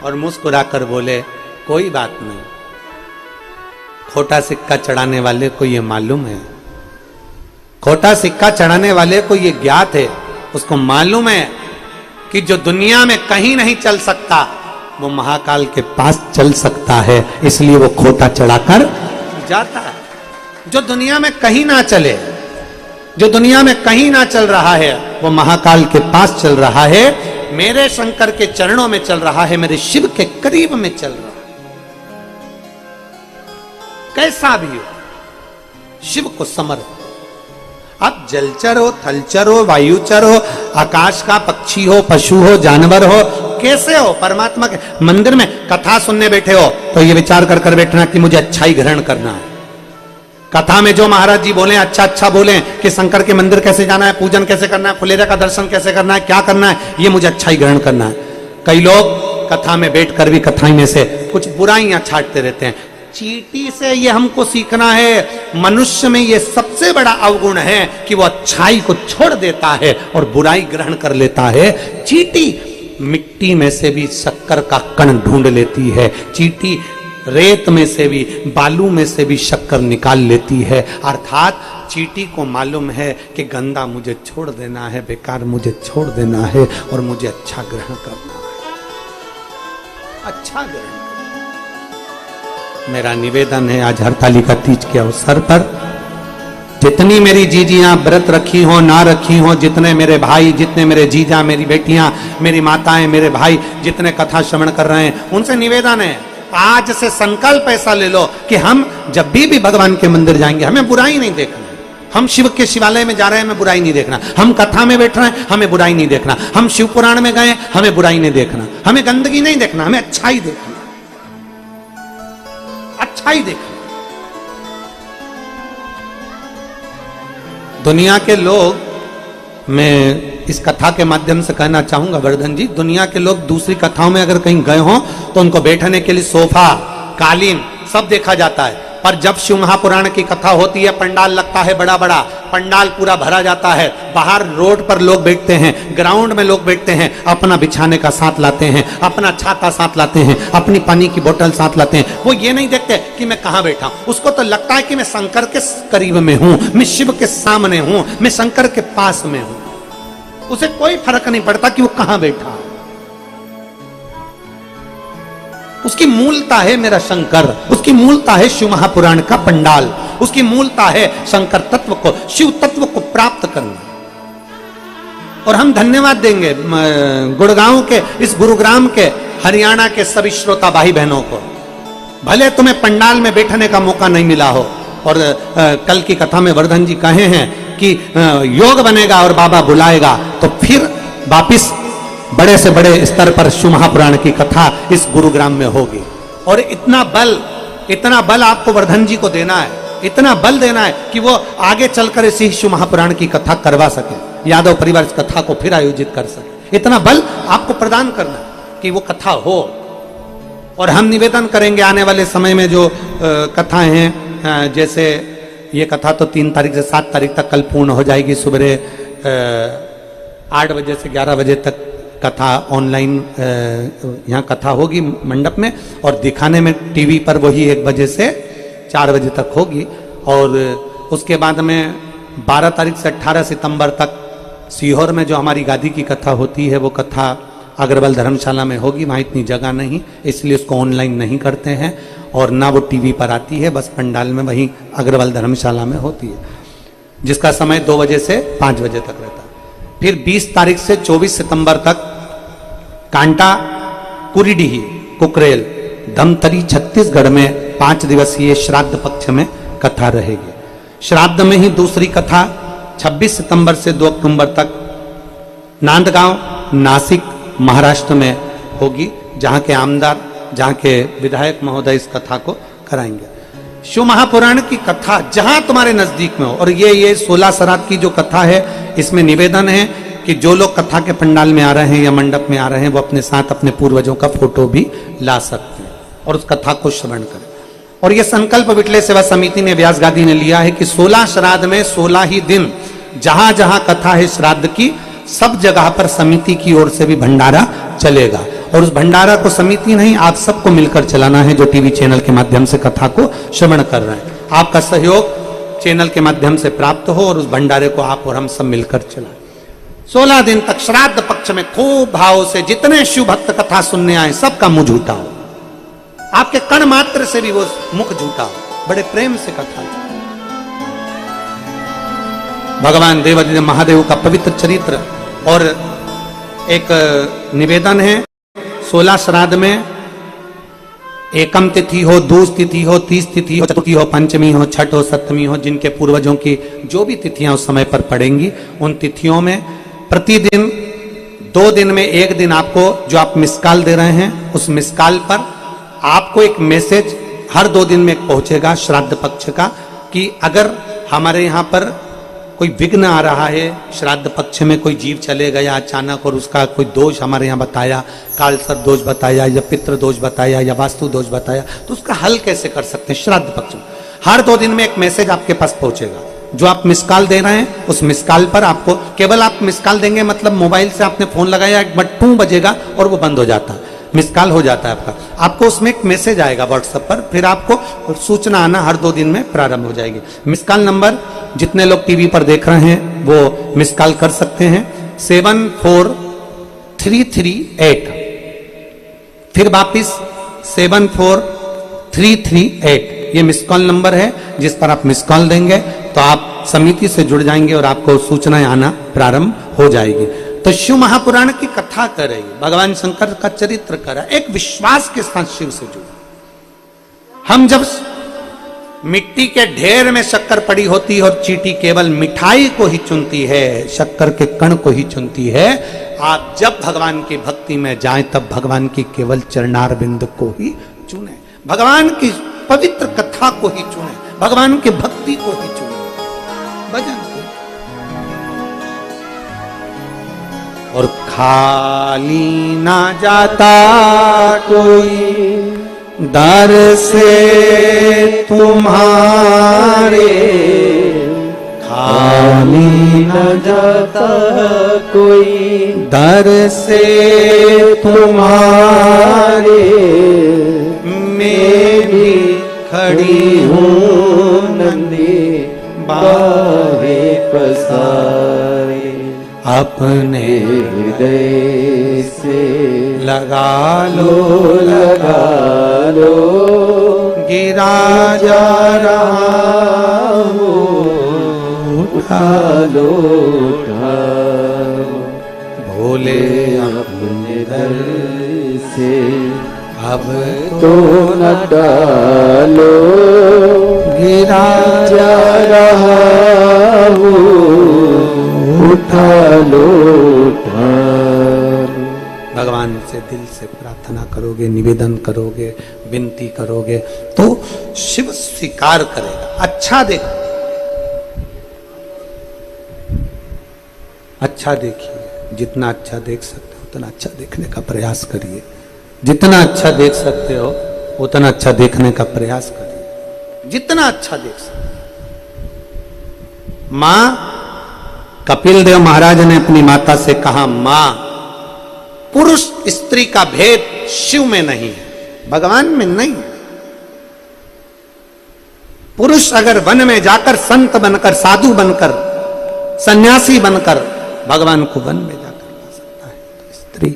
और मुस्कुराकर बोले, कोई बात नहीं, खोटा सिक्का चढ़ाने वाले को ये मालूम है, खोटा सिक्का चढ़ाने वाले को ये ज्ञात है, उसको मालूम है कि जो दुनिया में कहीं नहीं चल सकता वो महाकाल के पास चल सकता है, इसलिए वो खोटा चढ़ाकर जाता है। जो दुनिया में कहीं ना चले, जो दुनिया में कहीं ना चल रहा है, वो महाकाल के पास चल रहा है, मेरे शंकर के चरणों में चल रहा है, मेरे शिव के करीब में चल रहा है। कैसा भी हो, शिव को समर्पित। आप जलचर हो, थलचर हो, वायुचर हो, आकाश का पक्षी हो, पशु हो, जानवर हो, कैसे हो, परमात्मा के मंदिर में कथा सुनने बैठे हो तो ये विचार कर कर बैठना कि मुझे अच्छा ही ग्रहण करना है। कथा में जो महाराज जी बोले अच्छा अच्छा बोले कि शंकर के मंदिर कैसे जाना है, पूजन कैसे करना है, फुलेरा का दर्शन कैसे करना है, क्या करना है, ये मुझे अच्छा ही ग्रहण करना है। कई लोग कथा में बैठकर भी कथाई में से कुछ बुराइयां छाटते रहते हैं। चींटी से ये हमको सीखना है, मनुष्य में ये सबसे बड़ा अवगुण है कि वो अच्छाई को छोड़ देता है और बुराई ग्रहण कर लेता है। चींटी मिट्टी में से भी शक्कर का कण ढूंढ लेती है, चींटी रेत में से भी, बालू में से भी शक्कर निकाल लेती है। अर्थात चींटी को मालूम है कि गंदा मुझे छोड़ देना है, बेकार मुझे छोड़ देना है और मुझे अच्छा ग्रहण करना है, अच्छा ग्रहण करना। मेरा निवेदन है आज हरतालिका तीज के अवसर पर जितनी मेरी जीजियां व्रत रखी हो ना रखी हो, जितने मेरे भाई, जितने मेरे जीजा, मेरी बेटियां, मेरी माताएं, मेरे भाई जितने कथा श्रवण कर रहे हैं, उनसे निवेदन है आज से संकल्प ऐसा ले लो कि हम जब भी भगवान के मंदिर जाएंगे हमें बुराई नहीं देखना। हम शिव के शिवालय में जा रहे हैं, हमें बुराई नहीं देखना। हम कथा में बैठ रहे हैं, हमें बुराई नहीं देखना। हम शिव पुराण में गए, हमें बुराई नहीं देखना। हमें गंदगी नहीं देखना, हमें अच्छाई देखना, अच्छाई देखना। दुनिया के लोग, मैं इस कथा के माध्यम से कहना चाहूंगा वर्धन जी, दुनिया के लोग दूसरी कथाओं में अगर कहीं गए हों तो उनको बैठने के लिए सोफा, कालीन सब देखा जाता है, पर जब शिव महापुराण की कथा होती है पंडाल लगता है बड़ा बड़ा, पंडाल पूरा भरा जाता है, बाहर रोड पर लोग बैठते हैं, ग्राउंड में लोग बैठते हैं, अपना बिछाने का साथ लाते हैं, अपना छाता साथ लाते हैं, अपनी पानी की बोतल साथ लाते हैं। वो ये नहीं देखते कि मैं कहाँ बैठा हूं, उसको तो लगता है कि मैं शंकर के करीब में हूं, मैं शिव के सामने हूं, मैं शंकर के पास में हूं। उसे कोई फर्क नहीं पड़ता कि वो कहां बैठा है। उसकी मूलता है मेरा शंकर, उसकी मूलता है शिव महापुराण का पंडाल, उसकी मूलता है शंकर तत्व को, शिव तत्व को प्राप्त करना। और हम धन्यवाद देंगे गुड़गांव के, इस गुरुग्राम के, हरियाणा के सभी श्रोता भाई बहनों को, भले तुम्हें पंडाल में बैठने का मौका नहीं मिला हो। और कल की कथा में वर्धन जी कहे हैं कि योग बनेगा और बाबा बुलाएगा तो फिर वापिस बड़े से बड़े स्तर पर शिव महापुराण की कथा इस गुरुग्राम में होगी। और इतना बल आपको वर्धन जी को देना है, इतना बल देना है कि वो आगे चलकर इसी शिव महापुराण की कथा करवा सके, यादव परिवार इस कथा को फिर आयोजित कर सके। इतना बल आपको प्रदान करना है कि वो कथा हो। और हम निवेदन करेंगे आने वाले समय में जो कथाएं हैं, जैसे ये कथा तो 3 तारीख से 7 तारीख तक कल पूर्ण हो जाएगी। सुबह 8 बजे से 11 बजे तक कथा ऑनलाइन यहाँ कथा होगी मंडप में, और दिखाने में टीवी पर वही 1 बजे से 4 बजे तक होगी। और उसके बाद में 12 तारीख से 18 सितंबर तक सीहोर में जो हमारी गादी की कथा होती है वो कथा अग्रवाल धर्मशाला में होगी। वहाँ इतनी जगह नहीं, इसलिए उसको ऑनलाइन नहीं करते हैं और ना वो टीवी पर आती है, बस पंडाल में वहीं अग्रवाल धर्मशाला में होती है, जिसका समय 2 बजे से 5 बजे तक रहता है। फिर 20 तारीख से 24 सितंबर तक कांटा कुरीडीही कुकरेल धमतरी छत्तीसगढ़ में 5 दिवसीय श्राद्ध पक्ष में कथा रहेगी। श्राद्ध में ही दूसरी कथा 26 सितंबर से 2 अक्टूबर तक नांदगांव नासिक महाराष्ट्र में होगी, जहां के आमदार, जहां के विधायक महोदय इस कथा को कराएंगे। शिव महापुराण की कथा जहां तुम्हारे नजदीक में हो। और ये 16 श्राद्ध की जो कथा है, इसमें निवेदन है कि जो लोग कथा के पंडाल में आ रहे हैं या मंडप में आ रहे हैं वो अपने साथ अपने पूर्वजों का फोटो भी ला सकते हैं और उस कथा को श्रवण करें। और ये संकल्प विटले सेवा समिति ने, व्यास गादी ने लिया है कि 16 श्राद्ध में 16 ही दिन जहां जहां कथा है श्राद्ध की, सब जगह पर समिति की ओर से भी भंडारा चलेगा। और उस भंडारा को समिति नहीं, आप सबको मिलकर चलाना है जो टीवी चैनल के माध्यम से कथा को श्रवण कर रहे हैं। आपका सहयोग चैनल के माध्यम से प्राप्त हो और उस भंडारे को आप और हम सब मिलकर चलाएं। 16 दिन तक श्राद्ध पक्ष में खूब भाव से जितने शिव भक्त कथा सुनने आए सबका मुंह झूठा हो, आपके कण मात्र से भी वो मुख झूठा हो, बड़े प्रेम से कथा। भगवान देवादिदेव महादेव का पवित्र चरित्र। और एक निवेदन है, 16 श्राद्ध में एकम तिथि हो, दूज तिथि हो, 30 तिथि हो, चतुर्थी हो, पंचमी हो, छठ हो, सप्तमी हो, जिनके पूर्वजों की जो भी तिथियां उस समय पर पड़ेंगी, उन तिथियों में प्रतिदिन 2 दिन में 1 दिन आपको जो आप मिसकाल दे रहे हैं, उस मिसकाल पर आपको एक मैसेज हर 2 दिन में पहुंचेगा श्राद्ध पक्ष का, कि अगर हमारे यहाँ पर कोई विघ्न आ रहा है, श्राद्ध पक्ष में कोई जीव चले गया अचानक और उसका कोई दोष हमारे यहाँ बताया, काल सर्प दोष बताया या पितृ दोष बताया या वास्तु दोष बताया, तो उसका हल कैसे कर सकते हैं श्राद्ध पक्ष में। हर 2 दिन में एक मैसेज आपके पास पहुंचेगा। जो आप मिसकाल दे रहे हैं उस मिसकाल पर आपको, केवल आप मिसकाल देंगे मतलब मोबाइल से आपने फोन लगाया, एक बार टू बजेगा और वो बंद हो जाता है, मिसकाल हो जाता है आपका। आपको उसमें एक मैसेज आएगा व्हाट्सएप पर, फिर आपको सूचना आना हर 2 दिन में प्रारंभ हो जाएगी। मिसकाल नंबर जितने लोग टीवी पर देख रहे हैं वो मिसकाल कर सकते हैं, 74338। फिर वापिस 74338, ये मिसकॉल नंबर है जिस पर आप मिसकॉल देंगे तो आप समिति से जुड़ जाएंगे और आपको सूचनाएं आना प्रारंभ हो जाएगी। तो शिव महापुराण की कथा करें, भगवान शंकर का चरित्र करें, एक विश्वास के साथ शिव से जुड़े। हम जब मिट्टी के ढेर में शक्कर पड़ी होती है और चींटी केवल मिठाई को ही चुनती है, शक्कर के कण को ही चुनती है, आप जब भगवान की भक्ति में जाएं तब भगवान की केवल चरणार बिंद को ही चुने, भगवान की पवित्र कथा को ही चुने, भगवान की भक्ति को ही चुने, भजन को। और खाली ना जाता कोई दर से तुम्हारे, खाली न जाता कोई दर से तुम्हारे, मैं भी खड़ी हूँ नंदी बाहे पसारे, अपने हृदय से लगा लो गिरा जा रहा हूँ, उठा लो भोले अपने दर से अब तो न डालो गिरा जा रहा हूँ, उठा लो उठा लो। भगवान से दिल से प्रार्थना करोगे, निवेदन करोगे, विनती करोगे तो शिव स्वीकार करेगा। अच्छा देखो, अच्छा देखिए, जितना अच्छा देख सकते हो उतना अच्छा देखने का प्रयास करिए। जितना अच्छा देख सकते हो उतना अच्छा देखने का प्रयास करिए, जितना अच्छा देख सकते हो। मां, कपिल देव महाराज ने अपनी माता से कहा, मां, पुरुष स्त्री का भेद शिव में नहीं है, भगवान में नहीं है। पुरुष अगर वन में जाकर संत बनकर, साधु बनकर, सन्यासी बनकर भगवान को वन में जाकर पा सकता है, तो स्त्री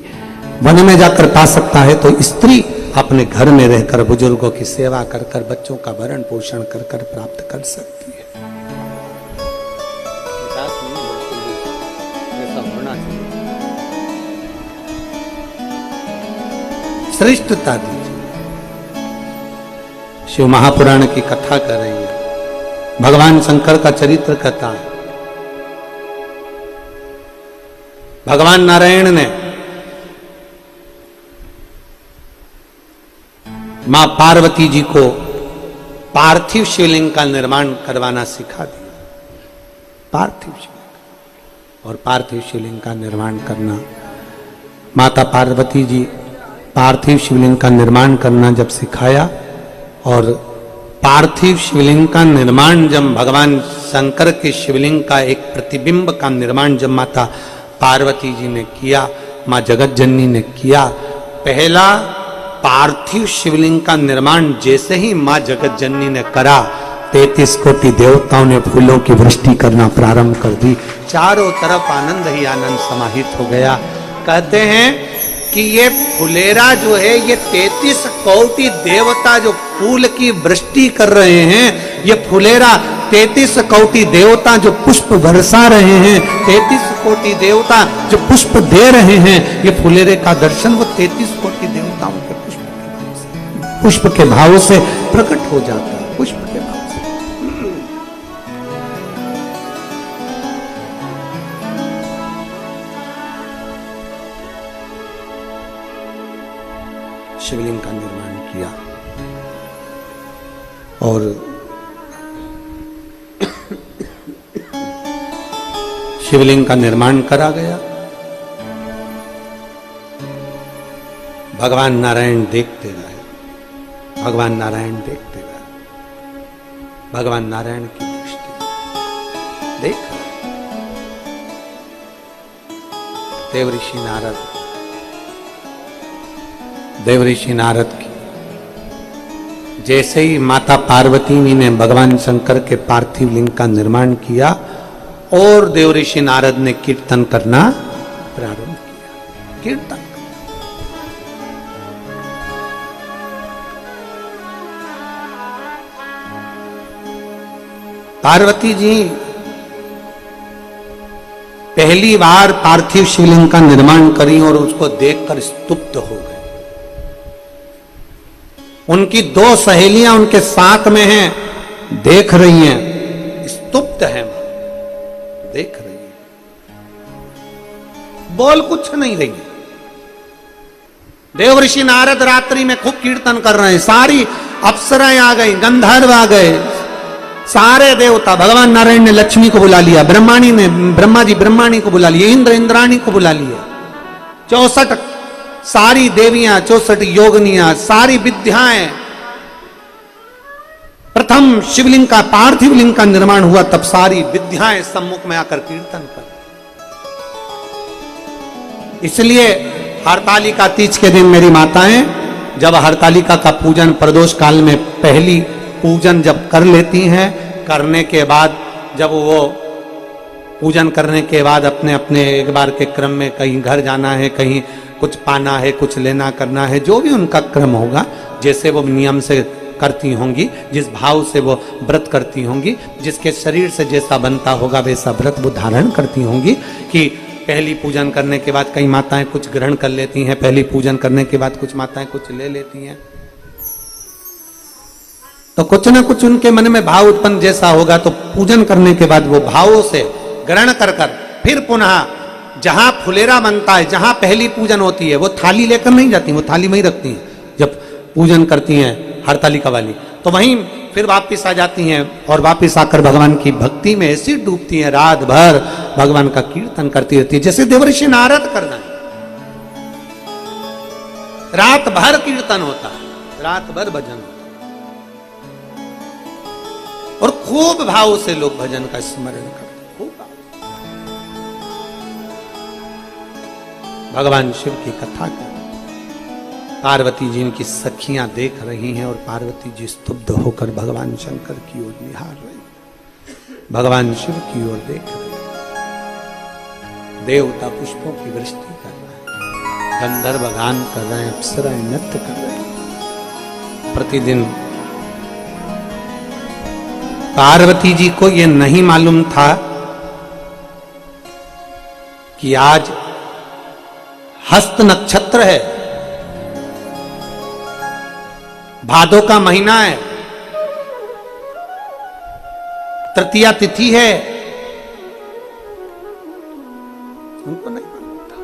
वन में जाकर पा सकता है, तो स्त्री अपने घर में रहकर बुजुर्गों की सेवा कर कर, बच्चों का भरण पोषण कर कर प्राप्त कर सकती है। श्रेष्ठता दीजिए। शिव महापुराण की कथा कर रही है, भगवान शंकर का चरित्र कथा है। भगवान नारायण ने मां पार्वती जी को पार्थिव शिवलिंग का निर्माण करवाना सिखा दिया। पार्थिव शिवलिंग, और पार्थिव शिवलिंग का निर्माण करना, माता पार्वती जी पार्थिव शिवलिंग का निर्माण करना जब सिखाया, और पार्थिव शिवलिंग का निर्माण जब भगवान शंकर के शिवलिंग का एक प्रतिबिंब का निर्माण जब माता पार्वती जी ने किया, मां जगत जननी ने किया, पहला पार्थिव शिवलिंग का निर्माण जैसे ही मां जगत जननी ने करा, 33 कोटि देवताओं ने फूलों की वृष्टि करना प्रारंभ कर दी। चारों तरफ आनंद ही आनंद समाहित हो गया। कहते हैं कि ये फुलेरा जो है, ये 33 कोटि देवता जो फूल की वृष्टि कर रहे हैं, ये फुलेरा 33 कोटि देवता जो पुष्प बरसा रहे हैं, 33 कोटि देवता जो पुष्प दे रहे हैं, ये फुलेरे का दर्शन वो 33 कोटि देवताओं के पुष्प के भाव से प्रकट हो जाता है। पुष्प के भाव से शिवलिंग का निर्माण किया, और शिवलिंग का निर्माण करा गया। भगवान नारायण देखते रहे, भगवान नारायण देखते रहे, भगवान नारायण की दृष्टि देख रहे। देवऋषि नारद, देवऋषि नारद की जैसे ही माता पार्वती जी ने भगवान शंकर के पार्थिव लिंग का निर्माण किया, और देवऋषि नारद ने कीर्तन करना प्रारंभ किया। कीर्तन पार्वती जी पहली बार पार्थिव शिवलिंग का निर्माण करी और उसको देखकर स्तुप्त हो गए। उनकी 2 सहेलियां उनके साथ में हैं, देख रही हैं, स्तुप्त हैं, देख रही है, बोल कुछ नहीं रही है। देवऋषि नारद रात्रि में खूब कीर्तन कर रहे हैं, सारी अप्सराएं आ गई, गंधर्व आ गए, सारे देवता। भगवान नारायण ने लक्ष्मी को बुला लिया, ब्रह्मा जी ब्रह्माणी को बुला लिया, इंद्र इंद्राणी को बुला लिया, 64 सारी देवियां, 64 योगनियां, सारी विद्याएं। प्रथम शिवलिंग का, पार्थिव लिंग का निर्माण हुआ, तब सारी विद्याएं सम्मुख में आकर कीर्तन कर। इसलिए हरतालिका तीज के दिन मेरी माताएं जब हरतालिका का पूजन प्रदोष काल में पहली पूजन जब कर लेती हैं, करने के बाद जब वो पूजन करने के बाद अपने अपने एक बार के क्रम में कहीं घर जाना है, कहीं कुछ पाना है, कुछ लेना करना है, जो भी उनका क्रम होगा, जैसे वो नियम से करती होंगी, जिस भाव से वो व्रत करती होंगी, जिसके शरीर से जैसा बनता होगा वैसा व्रत वो धारण करती होंगी, कि पहली पूजन करने के बाद कई माताएं कुछ ग्रहण कर लेती हैं, पहली पूजन करने के बाद कुछ माताएं कुछ ले लेती हैं, तो कुछ ना कुछ उनके मन में भाव उत्पन्न जैसा होगा, तो पूजन करने के बाद वो भावों से ग्रहण कर कर फिर पुनः जहां फुलेरा बनता है, जहां पहली पूजन होती है, वो थाली लेकर नहीं जाती, वो थाली में ही रखती हैं। जब पूजन करती हैं हरतालिका वाली, तो वहीं फिर वापस आ जाती हैं और वापस आकर भगवान की भक्ति में ऐसी डूबती हैं, रात भर भगवान का कीर्तन करती रहती है, जैसे देवर्षि नारद करना है। रात भर कीर्तन होता है, रात भर भजन होता है, और खूब भाव से लोग भजन का स्मरण करते हैं, खूब भाव। भगवान शिव की कथा कर, पार्वती जी इनकी सखियां देख रही हैं और पार्वती जी स्तुब्ध होकर भगवान शंकर की ओर निहार रही, भगवान शिव की ओर देख रहे। देवता पुष्पों की वृष्टि कर रहे हैं, गंधर्व गान कर रहे हैं, अप्सराएं नृत्य कर रहे हैं। प्रतिदिन पार्वती जी को यह नहीं मालूम था कि आज हस्त नक्षत्र है, भादों का महीना है, तृतीया तिथि है, उनको नहीं मालूम था।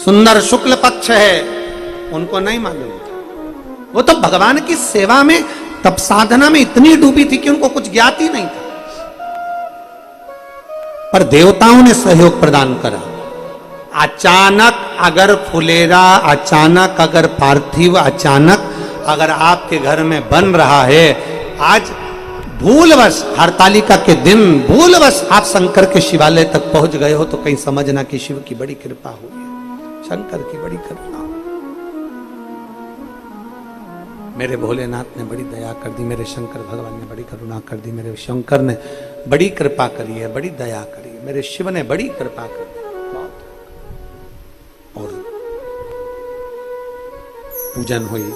सुंदर शुक्ल पक्ष है, उनको नहीं मालूम था। वो तो भगवान की सेवा में, तप साधना में इतनी डूबी थी कि उनको कुछ ज्ञात ही नहीं था। पर देवताओं ने सहयोग प्रदान करा। अचानक अगर फुलेरा, अचानक अगर पार्थिव, अचानक अगर आपके घर में बन रहा है, आज भूलवश हरतालिका के दिन भूलवश आप शंकर के शिवालय तक पहुंच गए हो, तो कहीं समझना कि शिव की बड़ी कृपा हुई है, शंकर की बड़ी कृपा। मेरे भोलेनाथ ने बड़ी दया कर दी, मेरे शंकर भगवान ने बड़ी करुणा कर दी, मेरे शंकर ने बड़ी कृपा करी है, बड़ी दया करी है, मेरे शिव ने बड़ी कृपा करी। और पूजन हुई,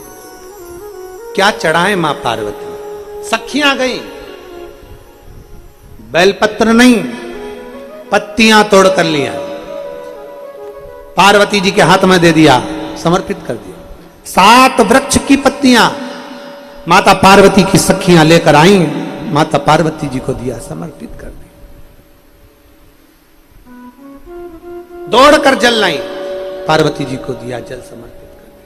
क्या चढ़ाए मां पार्वती, सखियां गई, बेलपत्र नहीं, पत्तियां तोड़ कर लिया, पार्वती जी के हाथ में दे दिया, समर्पित कर दिया। 7 वृक्ष की पत्तियां माता पार्वती की सखियां लेकर आई, माता पार्वती जी को दिया, समर्पित कर दिया। दौड़कर जल लाई, पार्वती जी को दिया, जल समर्पित कर दिया।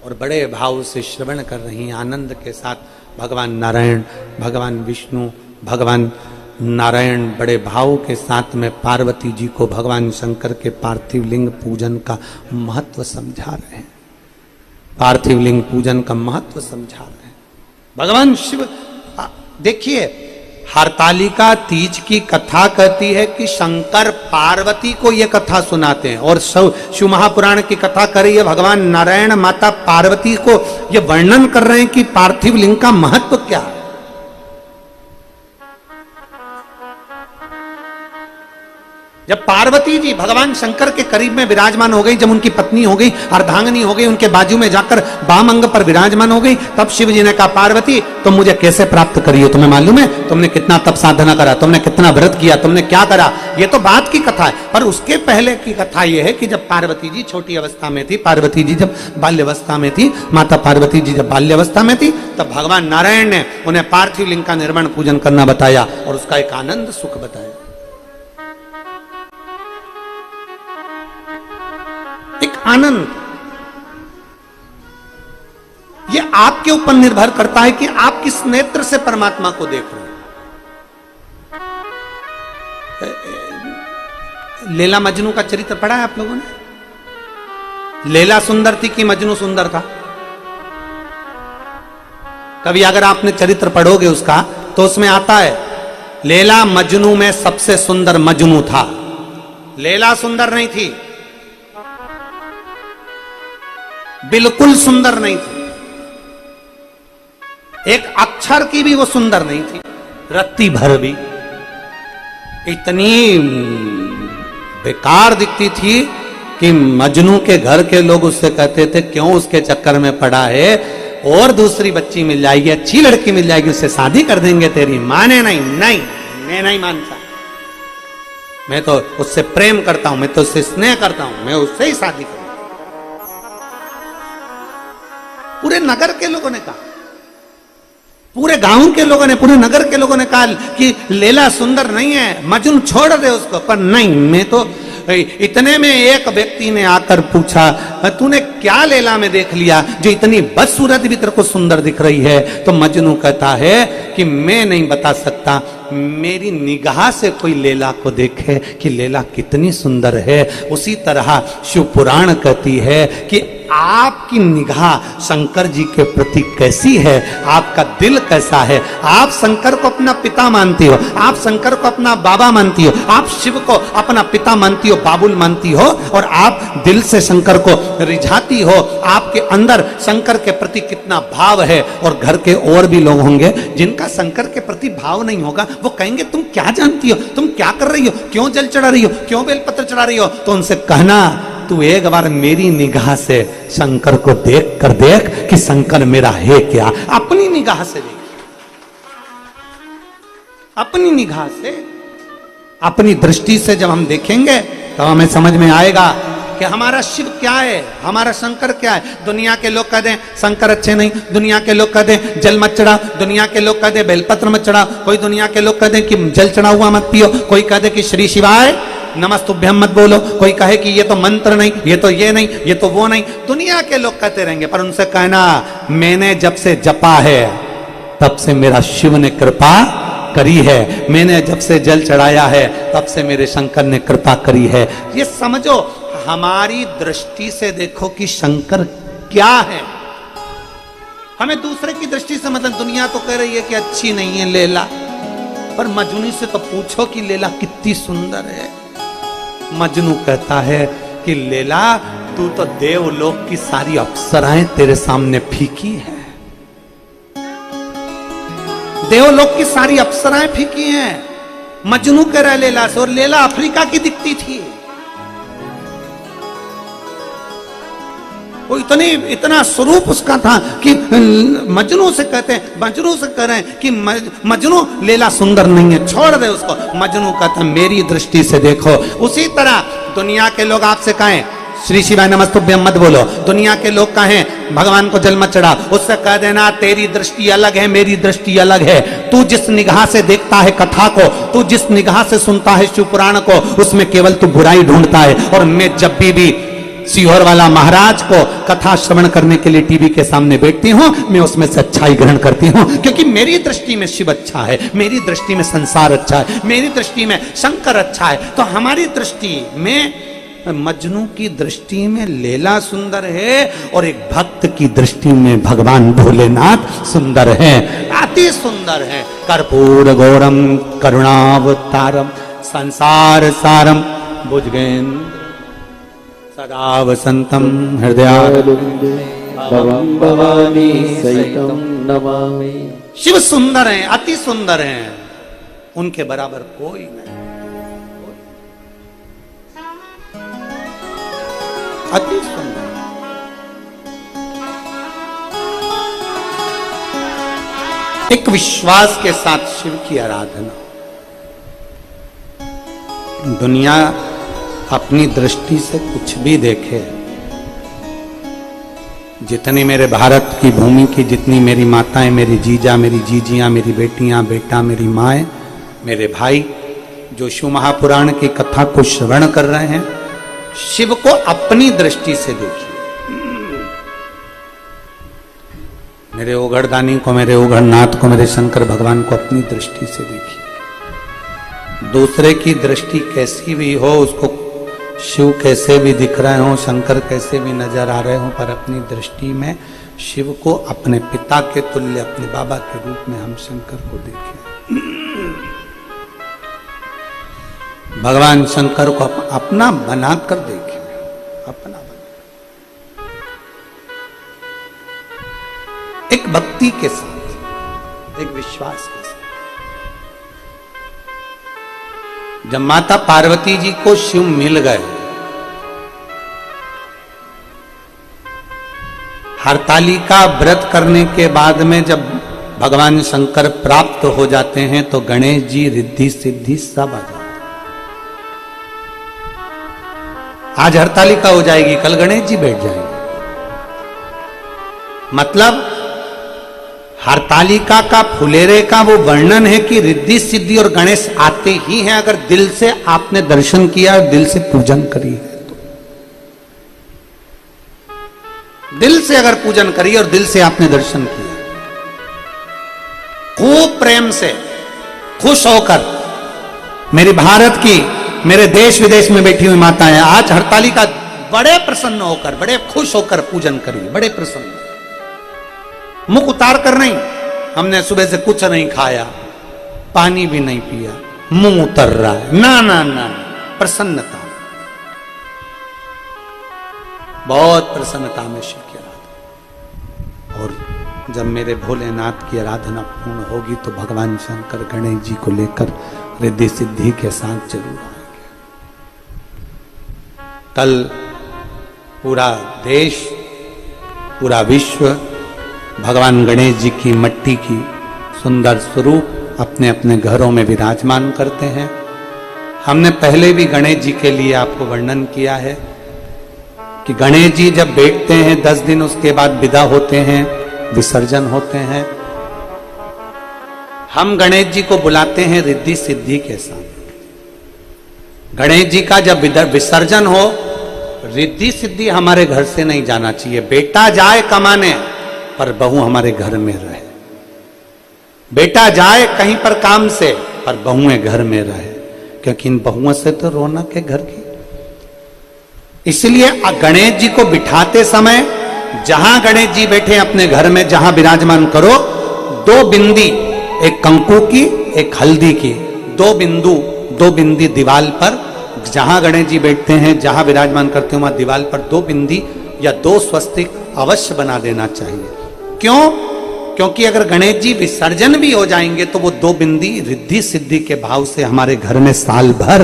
और बड़े भाव से श्रवण कर रही, आनंद के साथ भगवान नारायण, भगवान विष्णु, भगवान नारायण बड़े भाव के साथ में पार्वती जी को भगवान शंकर के पार्थिव लिंग पूजन का महत्व समझा रहे हैं, पार्थिव लिंग पूजन का महत्व समझा रहे हैं। भगवान शिव, देखिए हरतालिका तीज की कथा कहती है कि शंकर पार्वती को यह कथा सुनाते हैं, और शिव महापुराण की कथा कर रही है भगवान नारायण माता पार्वती को यह वर्णन कर रहे हैं कि पार्थिव लिंग का महत्व क्या है। जब पार्वती जी भगवान शंकर के करीब में विराजमान हो गई, जब उनकी पत्नी हो गई, अर्धांगिनी हो गई, उनके बाजू में जाकर वाम अंग पर विराजमान हो गई, तब शिव जी ने कहा पार्वती तुम मुझे कैसे प्राप्त करी हो, तुम्हें मालूम है तुमने कितना तप साधना करा, तुमने कितना व्रत किया, तुमने क्या करा, ये तो बात की कथा है। पर उसके पहले की कथा यह है कि जब पार्वती जी छोटी अवस्था में थी, पार्वती जी जब बाल्यावस्था में थी, माता पार्वती जी जब बाल्यावस्था में थी, तब भगवान नारायण ने उन्हें पार्थिव लिंग का निर्माण पूजन करना बताया और उसका एक आनंद सुख बताया। एक आनंद, ये आपके ऊपर निर्भर करता है कि आप किस नेत्र से परमात्मा को देख रहे हैं। लैला मजनू का चरित्र पढ़ा है आप लोगों ने? लैला सुंदर थी कि मजनू सुंदर था? कभी अगर आपने चरित्र पढ़ोगे उसका तो उसमें आता है लैला मजनू में सबसे सुंदर मजनू था, लैला सुंदर नहीं थी, बिल्कुल सुंदर नहीं थी, एक अक्षर की भी वो सुंदर नहीं थी, रत्ती भर भी इतनी बेकार दिखती थी कि मजनू के घर के लोग उससे कहते थे क्यों उसके चक्कर में पड़ा है, और दूसरी बच्ची मिल जाएगी, अच्छी लड़की मिल जाएगी, उससे शादी कर देंगे तेरी। माने नहीं, नहीं मैं नहीं मानता, मैं तो उससे प्रेम करता हूं, मैं तो उससे स्नेह करता हूं, मैं उससे ही शादी करूंगा। पूरे नगर के लोगों ने कहा, पूरे गांव के लोगों ने, पूरे नगर के लोगों ने कहा कि लैला सुंदर नहीं है, मजनू छोड़ दे उसको। पर नहीं, मैं तो, इतने में एक व्यक्ति ने आकर पूछा, तूने क्या लैला में देख लिया जो इतनी बदसूरत भी तेरे को सुंदर दिख रही है? तो मजनू कहता है कि मैं नहीं बता सकता, मेरी निगाह से कोई लैला को देखे कि लैला कितनी सुंदर है। उसी तरह शिव पुराण कहती है कि आपकी निगाह शंकर जी के प्रति कैसी है, आपका दिल कैसा है। आप शंकर को अपना पिता मानती हो, आप शंकर को अपना बाबा मानती हो, आप शिव को अपना पिता मानती हो, बाबुल मानती हो, और आप दिल से शंकर को रिझाती हो। आपके अंदर शंकर के प्रति कितना भाव है। और घर के और भी लोग होंगे जिनका शंकर के प्रति भाव नहीं होगा, वो कहेंगे तुम क्या जानती हो, तुम क्या कर रही हो, क्यों जल चढ़ा रही हो, क्यों बेलपत्र चढ़ा रही हो? तो उनसे कहना, तू एक बार मेरी निगाह से शंकर को देख कर देख कि शंकर मेरा है क्या। अपनी निगाह से देख, अपनी निगाह से, अपनी दृष्टि से जब हम देखेंगे तो हमें समझ में आएगा कि हमारा शिव क्या है, हमारा शंकर क्या है। दुनिया के लोग कह दें शंकर अच्छे नहीं, दुनिया के लोग कह दें जल मत चढ़ा, दुनिया के लोग कह दें बेलपत्र मत चढ़ा, कोई दुनिया के लोग कह दें कि जल चढ़ा हुआ मत पियो, कोई कह दे कि श्री शिवाय नमस्तुभ्यम मत बोलो, कोई कहे कि ये तो मंत्र नहीं, ये तो ये नहीं, ये तो वो नहीं। दुनिया के लोग कहते रहेंगे, पर उनसे कहना, मैंने जब से जपा है तब से मेरा शिव ने कृपा करी है, मैंने जब से जल चढ़ाया है तब से मेरे शंकर ने कृपा करी है। ये समझो, हमारी दृष्टि से देखो कि शंकर क्या है। हमें दूसरे की दृष्टि से, मतलब दुनिया तो कह रही है कि अच्छी नहीं है लैला, पर मजनू से तो पूछो कि लैला कितनी सुंदर है। मजनू कहता है कि लैला, तू तो देवलोक की सारी अप्सराएं तेरे सामने फीकी है, देवलोक की सारी अप्सराएं फीकी हैं। मजनू कह रहा है लैला से, और लैला अफ्रीका की दिखती थी। वो इतना स्वरूप उसका था कि मजनू से कहते हैं, मजनू से कह रहे हैं कि मजनू लैला सुंदर नहीं है, छोड़ दे उसको। मजनू कहता है मेरी दृष्टि से देखो। उसी तरह दुनिया के लोग आपसे कहें श्री शिवाय नमस्तुभ्यम मत बोलो, दुनिया के लोग कहें भगवान को जल मत चढ़ा, उससे कह देना तेरी दृष्टि अलग है, मेरी दृष्टि अलग है। तू जिस निगाह से देखता है कथा को, तू जिस निगाह से सुनता है शिव पुराण को, उसमें केवल तू बुराई ढूंढता है। और मैं जब भी सीहोर वाला महाराज को कथा श्रवण करने के लिए टीवी के सामने बैठती हूँ, मैं उसमें से अच्छाई ग्रहण करती हूँ, क्योंकि मेरी दृष्टि में शिव अच्छा है, मेरी दृष्टि में संसार अच्छा है, मेरी दृष्टि में शंकर अच्छा है। तो हमारी दृष्टि में, मजनू की दृष्टि में लैला सुंदर है, और एक भक्त की दृष्टि में भगवान भोलेनाथ सुंदर है, अति सुंदर है। कर्पूर गौरम करुणावतारम संसार सारम भुजगेन्द्र सदा वसंतम हृदयारविंदे भवं भवानी सहितं नमामि। शिव सुंदर हैं, अति सुंदर हैं, उनके बराबर कोई नहीं, अति सुंदर। एक विश्वास के साथ शिव की आराधना। दुनिया अपनी दृष्टि से कुछ भी देखे, जितनी मेरे भारत की भूमि की जितनी मेरी माताएं, मेरी जीजा, मेरी जीजियां, मेरी बेटियां, बेटा, मेरी माएं, मेरे भाई, जो शिव महापुराण की कथा को श्रवण कर रहे हैं, शिव को अपनी दृष्टि से देखिए। मेरे ओघड़दानी को, मेरे ओघड़नाथ को, मेरे शंकर भगवान को अपनी दृष्टि से देखिए। दूसरे की दृष्टि कैसी भी हो, उसको शिव कैसे भी दिख रहे हो, शंकर कैसे भी नजर आ रहे हो, पर अपनी दृष्टि में शिव को अपने पिता के तुल्य, अपने बाबा के रूप में हम शंकर को देखें। भगवान शंकर को अपना बनाकर देखें, अपना बना, एक भक्ति के साथ, एक विश्वास के साथ। जब माता पार्वती जी को शिव मिल गए, हरतालिका व्रत करने के बाद में जब भगवान शंकर प्राप्त हो जाते हैं तो गणेश जी रिद्धि सिद्धि सब आ जाते। आज हरतालिका हो जाएगी, कल गणेश जी बैठ जाएंगे। मतलब हरतालिका का फुलेरे का वो वर्णन है कि रिद्धि सिद्धि और गणेश आते ही हैं अगर दिल से आपने दर्शन किया और दिल से पूजन करी है तो। दिल से अगर पूजन करी और दिल से आपने दर्शन किया, खूब प्रेम से खुश होकर, मेरी भारत की, मेरे देश विदेश में बैठी हुई माताएं आज हरतालिका बड़े प्रसन्न होकर, बड़े खुश होकर पूजन करिए, बड़े प्रसन्न, मुख उतार कर नहीं। हमने सुबह से कुछ नहीं खाया, पानी भी नहीं पिया, मुंह उतर रहा है, ना ना ना, प्रसन्नता, बहुत प्रसन्नता में शिव की आराधना। और जब मेरे भोलेनाथ की आराधना पूर्ण होगी तो भगवान शंकर गणेश जी को लेकर रिद्धि सिद्धि के साथ जरूर आएंगे। कल पूरा देश, पूरा विश्व भगवान गणेश जी की मिट्टी की सुंदर स्वरूप अपने अपने घरों में विराजमान करते हैं। हमने पहले भी गणेश जी के लिए आपको वर्णन किया है कि गणेश जी जब बैठते हैं 10 दिन, उसके बाद विदा होते हैं, विसर्जन होते हैं। हम गणेश जी को बुलाते हैं रिद्धि सिद्धि के साथ। गणेश जी का जब विसर्जन हो, रिद्धि सिद्धि हमारे घर से नहीं जाना चाहिए। बेटा जाए कमाने पर बहू हमारे घर में रहे, बेटा जाए कहीं पर काम से पर बहुएं घर में रहे, क्योंकि इन बहुओं से तो रौनक है घर की। इसलिए गणेश जी को बिठाते समय जहां गणेश जी बैठे अपने घर में जहां विराजमान करो, 2 बिंदी, एक कंकु की एक हल्दी की, 2 बिंदु 2 बिंदी दीवाल पर, जहां गणेश जी बैठते हैं, जहां विराजमान करते हैं वहां दीवाल पर 2 बिंदी या 2 स्वस्तिक अवश्य बना देना चाहिए। क्यों? क्योंकि अगर गणेश जी विसर्जन भी हो जाएंगे तो वो 2 बिंदी रिद्धि सिद्धि के भाव से हमारे घर में साल भर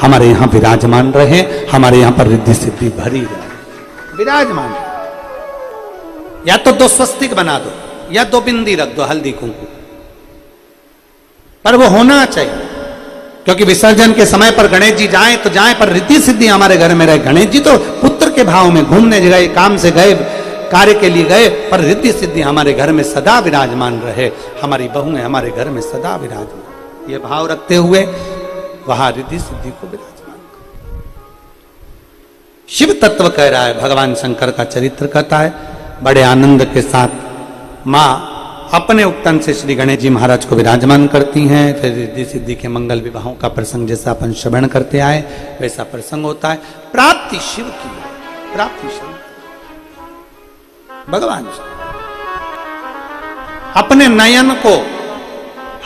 हमारे यहां विराजमान रहे, हमारे यहां पर रिद्धि सिद्धि भरी रहे, विराजमान। या तो 2 स्वस्तिक बना दो या 2 बिंदी रख दो हल्दी कुंकू, पर वो होना चाहिए। क्योंकि विसर्जन के समय पर गणेश जी जाएं तो जाएं, पर रिद्धि सिद्धि हमारे घर में रहे। गणेश जी तो पुत्र के भाव में घूमने गए, काम से गए, कार्य के लिए गए, पर रिद्धि सिद्धि हमारे घर में सदा विराजमान रहे, हमारी बहुएं हमारे घर में सदा विराजमान। ये भाव रखते हुए वहां रिद्धि सिद्धि को विराजमान करो। शिव तत्व कह रहा है, भगवान शंकर का चरित्र कहता है। बड़े आनंद के साथ मां अपने उपतन से श्री गणेश जी महाराज को विराजमान करती हैं। फिर रिद्धि सिद्धि के मंगल विवाहों का प्रसंग जैसा अपन श्रवण करते आए वैसा प्रसंग होता है। प्राप्ति शिव की, प्राप्ति शिव भगवान अपने नयन को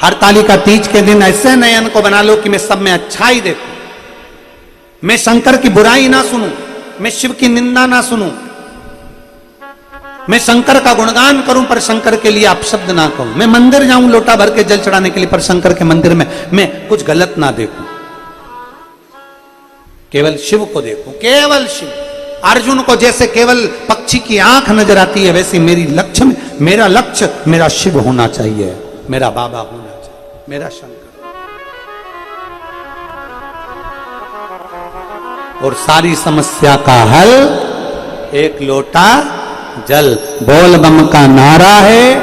हरतालिका तीज के दिन ऐसे नयन को बना लो कि मैं सब में अच्छाई देखूं, मैं शंकर की बुराई ना सुनूं, मैं शिव की निंदा ना सुनूं, मैं शंकर का गुणगान करूं पर शंकर के लिए अपशब्द ना कहूं, मैं मंदिर जाऊं लोटा भर के जल चढ़ाने के लिए पर शंकर के मंदिर में मैं कुछ गलत ना देखूं, केवल शिव को देखूं, केवल शिव। अर्जुन को जैसे केवल पक्षी की आंख नजर आती है, वैसे मेरा लक्ष्य मेरा शिव होना चाहिए, मेरा बाबा होना चाहिए, मेरा शंकर। और सारी समस्या का हल एक लोटा जल, बोल बम का नारा है,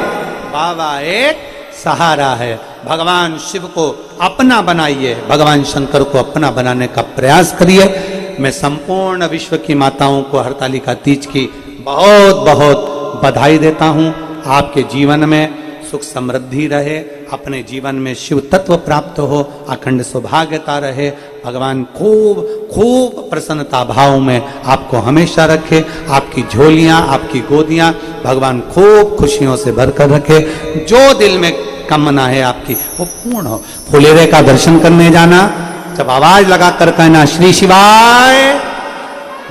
बाबा एक सहारा है। भगवान शिव को अपना बनाइए, भगवान शंकर को अपना बनाने का प्रयास करिए। मैं संपूर्ण विश्व की माताओं को हरतालिका तीज की बहुत बहुत बधाई देता हूं। आपके जीवन में सुख समृद्धि रहे, अपने जीवन में शिव तत्व प्राप्त हो, अखंड सौभाग्यता रहे। भगवान खूब खूब प्रसन्नता भाव में आपको हमेशा रखे, आपकी झोलियां, आपकी गोदियां भगवान खूब खुशियों से भरकर रखे। जो दिल में कामना है आपकी वो पूर्ण हो। फुलेरे का दर्शन करने जाना, जब आवाज लगाकर कहना श्री शिवाय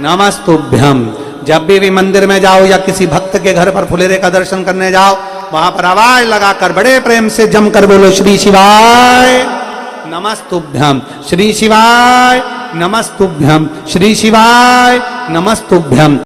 नमस्तुभ्यम। जब भी मंदिर में जाओ या किसी भक्त के घर पर फुलेरे का दर्शन करने जाओ, वहां पर आवाज लगाकर बड़े प्रेम से जमकर बोलो श्री शिवाय नमस्तुभ्यम, श्री शिवाय नमस्तुभ्यम, श्री शिवाय नमस्तुभ्यम।